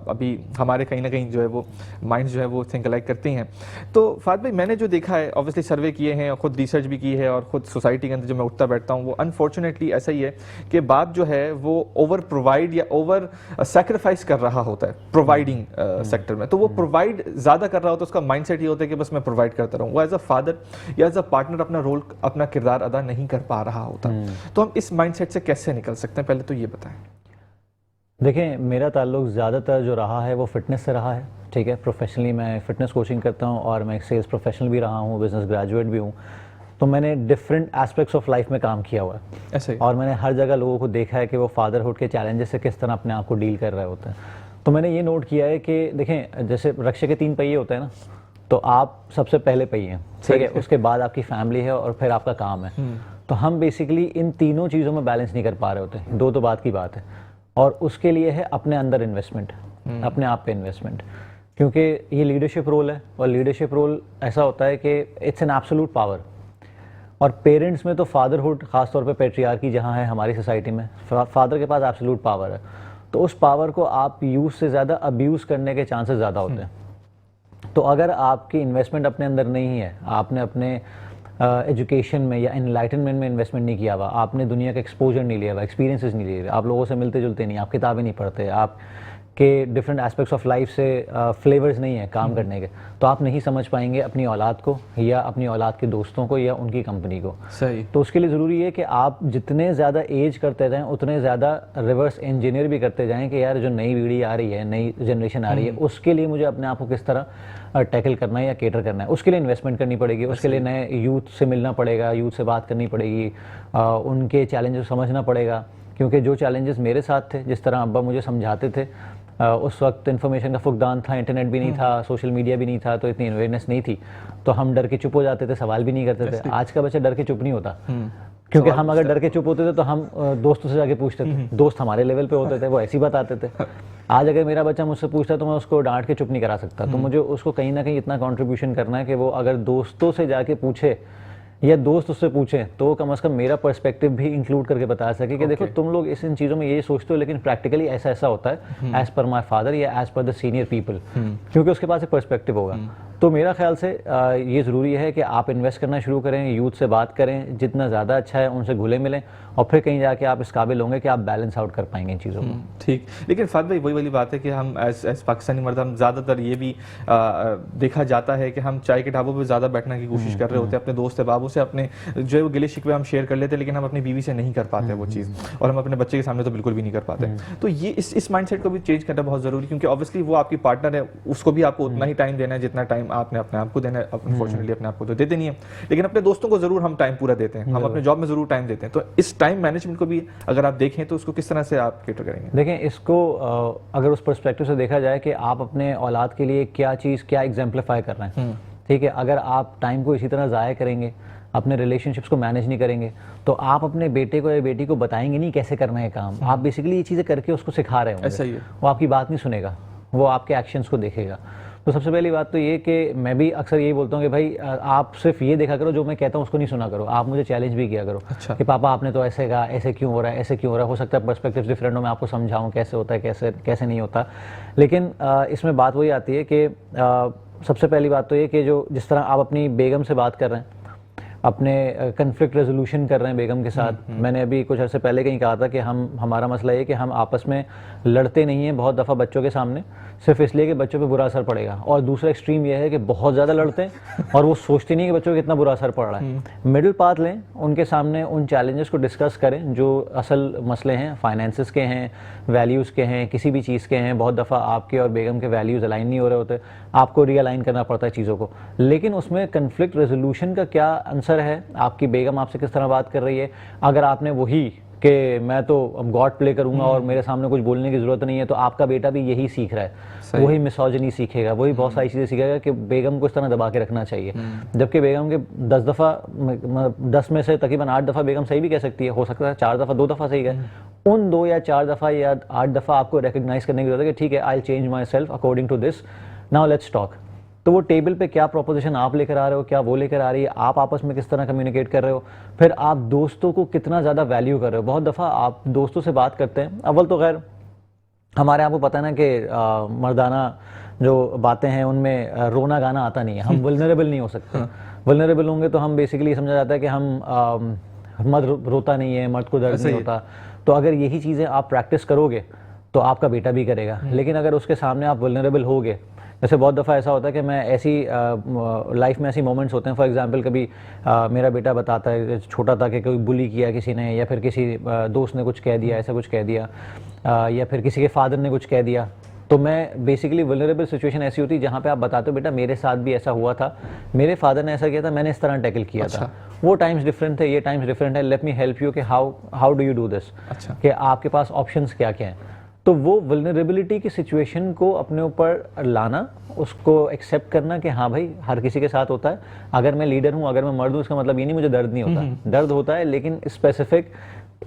अभी हमारे कहीं ना कहीं जो है वो माइंड्स जो है वो थिंक अलाइक करती हैं। तो फाद भाई, मैंने जो देखा है, ऑब्वियसली सर्वे किए हैं और खुद रिसर्च भी की है और खुद सोसाइटी के अंदर जो मैं उठता बैठता हूँ, वो अनफॉर्चुनेटली ऐसा ही है कि बाप जो है वो ओवर प्रोवाइड या ओवर सेक्रीफाइस कर रहा होता है प्रोवाइडिंग सेक्टर में। तो वो प्रोवाइड ज़्यादा कर रहा होता है, उसका माइंड ये होता है कि बस मैं प्रोवाइड करता रहूँ। वो एज अ फादर या एज अ पार्टनर अपना रोल, अपना किरदार अदा नहीं कर पा रहा होता। तो हम इस माइंडसेट से कैसे निकल सकते हैं, पहले तो ये बताएं। देखें, मेरा ताल्लुक ज़्यादातर जो रहा है वो फ़िटनेस से रहा है। ठीक है, प्रोफेशनली मैं फ़िटनेस कोचिंग करता हूँ और मैं एक सेल्स प्रोफेशनल भी रहा हूँ, बिज़नेस ग्रेजुएट भी हूँ। तो मैंने डिफरेंट एस्पेक्ट्स ऑफ लाइफ में काम किया हुआ है ऐसे ही। और मैंने हर जगह लोगों को देखा है कि वो फादरहुड के चैलेंजेस से किस तरह अपने आप को डील कर रहे होते हैं। तो मैंने ये नोट किया है कि देखें, जैसे रिक्शे के 3 पहिए होते हैं ना, तो आप सबसे पहले पहिए हैं, ठीक है, उसके बाद आपकी फैमिली है और फिर आपका काम है। तो हम बेसिकली इन तीनों चीज़ों में बैलेंस नहीं कर पा रहे होते। दो तो बात की बात है, और उसके लिए है अपने अंदर इन्वेस्टमेंट, अपने आप पे इन्वेस्टमेंट, क्योंकि ये लीडरशिप रोल है और लीडरशिप रोल ऐसा होता है कि इट्स एन एब्सोल्यूट पावर। और पेरेंट्स में तो फादरहुड, ख़ासतौर पे पेट्रियार्की जहाँ है हमारी सोसाइटी में, फादर के पास एब्सोल्यूट पावर है। तो उस पावर को आप यूज़ से ज़्यादा अब्यूज़ करने के चांसेस ज़्यादा होते हैं। तो अगर आपकी इन्वेस्टमेंट अपने अंदर नहीं है, आपने अपने एजुकेशन में या एनलाइटनमेंट में इन्वेस्टमेंट नहीं किया हुआ, आपने दुनिया का एक्सपोजर नहीं लिया हुआ, एक्सपीरियंसेस नहीं लिए हुए, आप लोगों से मिलते जुलते नहीं, आप किताबें नहीं पढ़ते, आप के डिफरेंट एस्पेक्ट्स ऑफ लाइफ से फ्लेवर्स नहीं है काम करने के, तो आप नहीं समझ पाएंगे अपनी औलाद को या अपनी औलाद के दोस्तों को या उनकी कंपनी को। सही। तो उसके लिए ज़रूरी है कि आप जितने ज़्यादा एज करते जाएं उतने ज़्यादा रिवर्स इंजीनियर भी करते जाएं कि यार जो नई पीढ़ी आ रही है, नई जनरेशन आ रही है, उसके लिए मुझे अपने आप को किस तरह टैकल करना है या केटर करना है। उसके लिए इन्वेस्टमेंट करनी पड़ेगी, उसके लिए नए यूथ से मिलना पड़ेगा, यूथ से बात करनी पड़ेगी, उनके चैलेंजेस समझना पड़ेगा। क्योंकि जो चैलेंजेस मेरे साथ थे, जिस तरह अब्बा मुझे समझाते थे, उस वक्त इन्फॉर्मेशन का फुकदान था, इंटरनेट भी नहीं था, सोशल मीडिया भी नहीं था, तो इतनी अवेयरनेस नहीं थी, तो हम डर के चुप हो जाते थे, सवाल भी नहीं करते थे। आज का बच्चा डर के चुप नहीं होता, क्योंकि हम अगर डर के चुप होते थे तो हम दोस्तों से जाके पूछते थे, दोस्त हमारे लेवल पे होते थे, वो ऐसी बताते थे। आज अगर मेरा बच्चा मुझसे पूछता है तो मैं उसको डांट के चुप नहीं करा सकता। तो मुझे उसको कहीं ना कहीं इतना कंट्रीब्यूशन करना है कि वो अगर दोस्तों से जाके पूछे या दोस्त उससे पूछें तो कम से कम मेरा पर्सपेक्टिव भी इंक्लूड करके बता सके कि देखो तुम लोग इन चीज़ों में ये सोचते हो, लेकिन प्रैक्टिकली ऐसा ऐसा होता है एज पर माई फादर या as per the senior people, क्योंकि उसके पास एक पर्सपेक्टिव होगा। तो मेरा ख्याल से ये ज़रूरी है कि आप इन्वेस्ट करना शुरू करें, यूथ से बात करें, जितना ज़्यादा अच्छा है उनसे घुले मिलें, और फिर कहीं जाके आप इस काबिल होंगे कि आप बैलेंस आउट कर पाएंगे इन चीज़ों को। ठीक, लेकिन फाद भाई वही वाली बात है कि हम एज पाकिस्तानी मर्द, हम ज़्यादातर ये भी देखा जाता है कि हम चाय के ढाबों पर ज़्यादा बैठने की कोशिश कर रहे होते हैं, अपने दोस्त अहबाबों से अपने जो है वो गिले शिकवे हम शेयर कर लेते हैं, लेकिन हम अपनी बीवी से नहीं कर पाते वो चीज़, और हम अपने बच्चे के सामने तो बिल्कुल भी नहीं कर पाते। तो ये इस माइंडसेट को भी चेंज करना बहुत ज़रूरी, क्योंकि ऑब्वियसली वो आपकी पार्टनर है, उसको भी आपको उतना ही टाइम देना है जितना टाइम आपने अपने आप को देना है। अनफॉर्चुनेटली अपने आप को तो देते नहीं है, लेकिन अपने दोस्तों को जरूर हम टाइम पूरा देते हैं, हम अपने जॉब में जरूर टाइम देते हैं। तो इस टाइम मैनेजमेंट को भी अगर आप देखें तो उसको किस तरह से आप कैटर करेंगे? देखें, इसको अगर उस पर्सपेक्टिव से देखा जाए कि आप अपने औलाद के लिए क्या चीज़, क्या एग्जाम्पलीफाई कर रहे हैं, ठीक है, अगर आप टाइम को इसी तरह ज़ाया करेंगे, अपने रिलेशनशिप्स को मैनेज नहीं करेंगे, तो आप अपने बेटे को या बेटी को बताएंगे नहीं कैसे करना है काम। आप बेसिकली ये चीज़ें करके उसको सिखा रहे होंगे, ऐसा ही है। वो आपकी बात नहीं सुनेगा, वो आपके एक्शंस को देखेगा। तो सबसे पहली बात तो ये कि मैं भी अक्सर यही बोलता हूँ कि भाई आप सिर्फ ये देखा करो, जो मैं कहता हूँ उसको नहीं सुना करो, आप मुझे चैलेंज भी किया करो। अच्छा। कि पापा आपने तो ऐसे कहा, ऐसे क्यों हो रहा है, ऐसे क्यों हो रहा है, हो सकता है पर्सपेक्टिव्स डिफरेंट हो, मैं आपको समझाऊँ कैसे होता है, कैसे नहीं होता। लेकिन इसमें बात वही आती है कि सबसे पहली बात तो ये कि जो जिस तरह आप अपनी बेगम से बात कर रहे हैं, अपने कन्फ्लिक्ट रेजोल्यूशन कर रहे हैं बेगम के साथ। मैंने अभी कुछ अर्से पहले कहीं कहा था कि हमारा मसला ये कि हम आपस में लड़ते नहीं हैं बहुत दफ़ा बच्चों के सामने, सिर्फ इसलिए कि बच्चों पे बुरा असर पड़ेगा। और दूसरा एक्सट्रीम ये है कि बहुत ज़्यादा लड़ते हैं और वो सोचते नहीं कि बच्चों को कितना बुरा असर पड़ रहा है। मिडिल पाथ लें, उनके सामने उन चैलेंजेस को डिस्कस करें जो असल मसले हैं, फाइनेंसिस के हैं, वैल्यूज़ के हैं, किसी भी चीज़ के हैं। बहुत दफ़ा आपके और बेगम के वैल्यूज़ अलाइन नहीं हो रहे होते, आपको रीअलाइन करना पड़ता है चीज़ों को। लेकिन उसमें कन्फ्लिक्ट रेजोल्यूशन का क्या आंसर है, आपकी बेगम आपसे किस तरह बात कर रही है। अगर आपने वही कि मैं तो गॉड प्ले करूंगा और मेरे सामने कुछ बोलने की ज़रूरत नहीं है, तो आपका बेटा भी यही सीख रहा है, वही मिसोजिनी सीखेगा, वही बहुत सारी चीज़ें सीखेगा कि बेगम को इस तरह दबा के रखना चाहिए। जबकि बेगम के 10 दफ़ा 10 में से तकरीबन 8 दफ़ा बेगम सही भी कह सकती है, हो सकता है 4 दफ़ा 2 दफ़ा सही है। उन 2 या 4 दफ़ा या 8 दफ़ा आपको रिकग्नाइज करने की जरूरत है कि ठीक है, I will change my self according to this, now let's talk. तो वो टेबल पे क्या प्रोपोजिशन आप लेकर आ रहे हो, क्या वो लेकर आ रही है, आप आपस में किस तरह कम्युनिकेट कर रहे हो, फिर आप दोस्तों को कितना ज़्यादा वैल्यू कर रहे हो। बहुत दफ़ा आप दोस्तों से बात करते हैं, अव्वल तो खैर हमारे यहाँ को पता है ना कि मर्दाना जो बातें हैं उनमें रोना गाना आता नहीं है, हम वल्नरेबल नहीं हो सकते। वल्नरेबल होंगे तो हम बेसिकली समझा जाता है कि हम मर्द रोता नहीं है, मर्द को दर्द नहीं होता। तो अगर यही चीज़ें आप प्रैक्टिस करोगे तो आपका बेटा भी करेगा। लेकिन अगर उसके सामने आप वल्नरेबल होगे, जैसे बहुत दफ़ा ऐसा होता है कि मैं ऐसी लाइफ में ऐसी मोमेंट्स होते हैं, फॉर एग्जांपल कभी मेरा बेटा बताता है छोटा था कि कोई बुली किया किसी ने, या फिर किसी दोस्त ने कुछ कह दिया, ऐसा कुछ कह दिया, या फिर किसी के फादर ने कुछ कह दिया, तो मैं बेसिकली वल्नरेबल सिचुएशन ऐसी होती है जहाँ पे आप बताते हो बेटा मेरे साथ भी ऐसा हुआ था, मेरे फादर ने ऐसा किया था, मैंने इस तरह टैकल किया था, वो टाइम्स डिफरेंट थे, ये टाइम्स डिफरेंट है, लेट मी हेल्प यू कि how do you do this, कि आपके पास ऑप्शंस क्या क्या हैं। तो वो वल्नरेबिलिटी की सिचुएशन को अपने ऊपर लाना, उसको एक्सेप्ट करना कि हाँ भाई हर किसी के साथ होता है। अगर मैं लीडर हूँ, अगर मैं मर्द हूँ, इसका मतलब ये नहीं मुझे दर्द नहीं होता, दर्द होता है, लेकिन स्पेसिफिक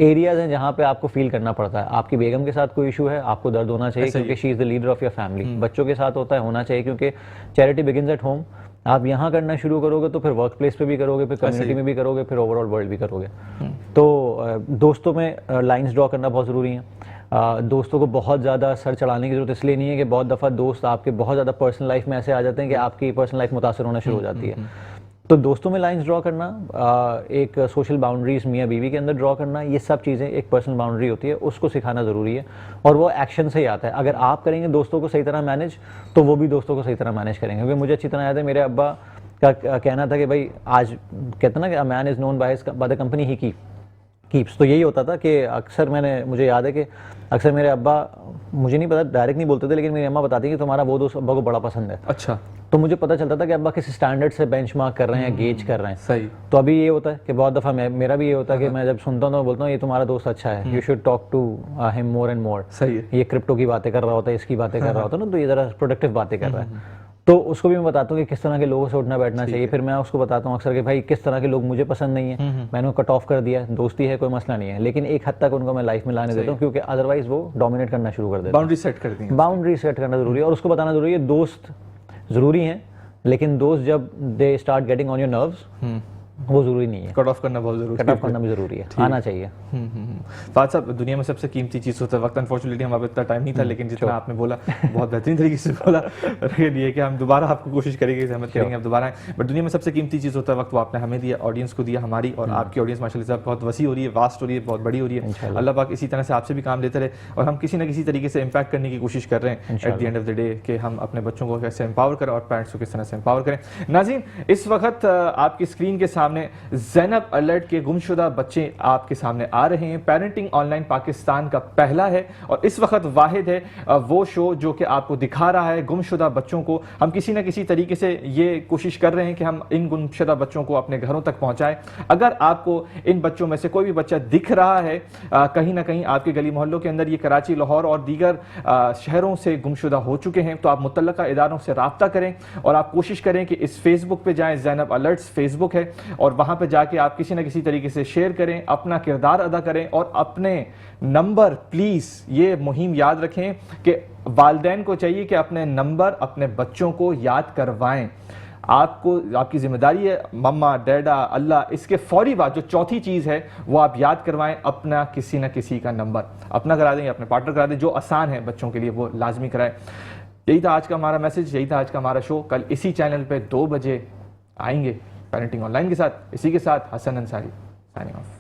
एरियाज हैं जहाँ पे आपको फील करना पड़ता है। आपकी बेगम के साथ कोई इशू है, आपको दर्द होना चाहिए क्योंकि she is the leader of your family. बच्चों के साथ होता है, होना चाहिए, क्योंकि चैरिटी बिगिंस एट होम। आप यहाँ करना शुरू करोगे तो फिर वर्क प्लेस पे भी करोगे, फिर कम्युनिटी में भी करोगे, फिर ओवरऑल वर्ल्ड भी करोगे। तो दोस्तों में लाइंस ड्रॉ करना बहुत ज़रूरी है। दोस्तों को बहुत ज़्यादा सर चढ़ाने की ज़रूरत इसलिए नहीं है कि बहुत दफ़ा दोस्त आपके बहुत ज़्यादा पर्सनल लाइफ में ऐसे आ जाते हैं कि आपकी पर्सनल लाइफ मुतासर होना शुरू हो जाती है। तो दोस्तों में लाइंस ड्रॉ करना, एक सोशल बाउंड्रीज मियाँ बीवी के अंदर ड्रॉ करना, ये सब चीज़ें एक पर्सनल बाउंड्री होती है, उसको सिखाना ज़रूरी है, और वो एक्शन से ही आता है। अगर आप करेंगे दोस्तों को सही तरह मैनेज, तो वो भी दोस्तों को सही तरह मैनेज करेंगे। क्योंकि मुझे अच्छी तरह याद है मेरे अब्बा का कहना था कि भाई आज कहते ना कि a man is known by the company he keeps. तो यही होता था कि अक्सर मुझे याद है कि अक्सर मेरे अब्बा, मुझे नहीं पता डायरेक्ट नहीं बोलते थे, लेकिन मेरी अम्मा बताती कि तुम्हारा वो दोस्त अब्बा को बड़ा पसंद है। अच्छा। तो मुझे पता चलता था कि अब्बा किस स्टैंडर्ड से बेंचमार्क कर रहे हैं, गेज कर रहे हैं। सही। तो अभी ये होता है कि बहुत दफ़ा मेरा भी ये होता है कि मैं जब सुनता हूँ तो बोलता हूँ ये तुम्हारा दोस्त अच्छा है, you should talk to him more and more. सही है। ये क्रिप्टो की बातें कर रहा होता है, इसकी बातें कर रहा होता है ना, तो ये ज़रा प्रोडक्टिव बातें कर रहा है। तो उसको भी मैं बताता हूँ कि किस तरह के लोगों से उठना बैठना चाहिए। फिर मैं उसको बताता हूँ अक्सर कि भाई किस तरह के लोग मुझे पसंद नहीं है, मैंने उनको कट ऑफ कर दिया, दोस्ती है कोई मसला नहीं है, लेकिन एक हद तक उनको मैं लाइफ में लाने देता हूँ, क्योंकि अदरवाइज वो डोमिनेट करना शुरू कर देते हैं। बाउंड्री सेट कर दी। बाउंड्री सेट करना जरूरी है, और उसको बताना जरूरी है दोस्त जरूरी हैं, लेकिन दोस्त जब they start getting on your nerves वो जरूरी नहीं है। कट ऑफ करना बहुत जरूरी है। कट ऑफ करना भी जरूरी है, आना चाहिए। फाद साहब, दुनिया में सबसे कीमती चीज़ होता है वक्त। अनफॉर्चुनेटली हमारे इतना टाइम नहीं था, लेकिन जितना आपने बोला बहुत बेहतरीन तरीके से बोला, ये कि हम दोबारा आपको कोशिश करेंगे, सहमत करेंगे आप दोबारा आए। बट दुनिया में सबसे कीमती चीज़ होता है वक्त, वो आपने हमें दिया, ऑडियंस को दिया, हमारी और आपकी ऑडियंस माशाल्लाह से बहुत वसी हो रही है, वास्ट हो रही है, बहुत बड़ी हो रही है। अल्लाह पाक इसी तरह से आपसे भी काम लेते रहे, और हम किसी न किसी तरीके से इम्पैक्ट करने की कोशिश कर रहे हैं at the end of the day, कि हम अपने बच्चों को कैसे एम्पावर करें और पेरेंट्स को किस तरह से एम्पावर करें। नाज़रीन, इस वक्त आपकी स्क्रीन के सामने ज़ैनब अलर्ट के गुमशुदा बच्चे आपके सामने आ रहे हैं। पेरेंटिंग ऑनलाइन पाकिस्तान का पहला है और इस वक्त वाहिद है वो शो जो कि आपको दिखा रहा है गुमशुदा बच्चों को। हम किसी न किसी तरीके से ये कोशिश कर रहे हैं कि हम इन गुमशुदा बच्चों को अपने घरों तक पहुंचाएं। अगर आपको इन बच्चों में से कोई भी बच्चा दिख रहा है कहीं ना कहीं आपके गली मोहल्लों के अंदर, ये कराची, लाहौर और दीगर शहरों से गुमशुदा हो चुके हैं, तो आप मुतल्लका इदारों से राब्ता करें और आप कोशिश करें कि इस फेसबुक पे जाएं, ज़ैनब अलर्ट्स फेसबुक है, और वहां पे जाके आप किसी न किसी तरीके से शेयर करें, अपना किरदार अदा करें, और अपने नंबर प्लीज ये मुहिम याद रखें कि वालिदैन को चाहिए कि अपने नंबर अपने बच्चों को याद करवाएं। आपको, आपकी जिम्मेदारी है, मम्मा, डैडा, अल्लाह, इसके फौरी बाद जो चौथी चीज़ है वो आप याद करवाएं, अपना किसी न किसी का नंबर अपना करा दें या अपने पार्टनर करा दें, जो आसान है बच्चों के लिए वो लाजमी कराएं। यही था आज का हमारा मैसेज, यही था आज का हमारा शो। कल इसी चैनल पे 2 बजे आएंगे पेरेंटिंग ऑनलाइन के साथ। इसी के साथ हसन अंसारी साइनिंग ऑफ।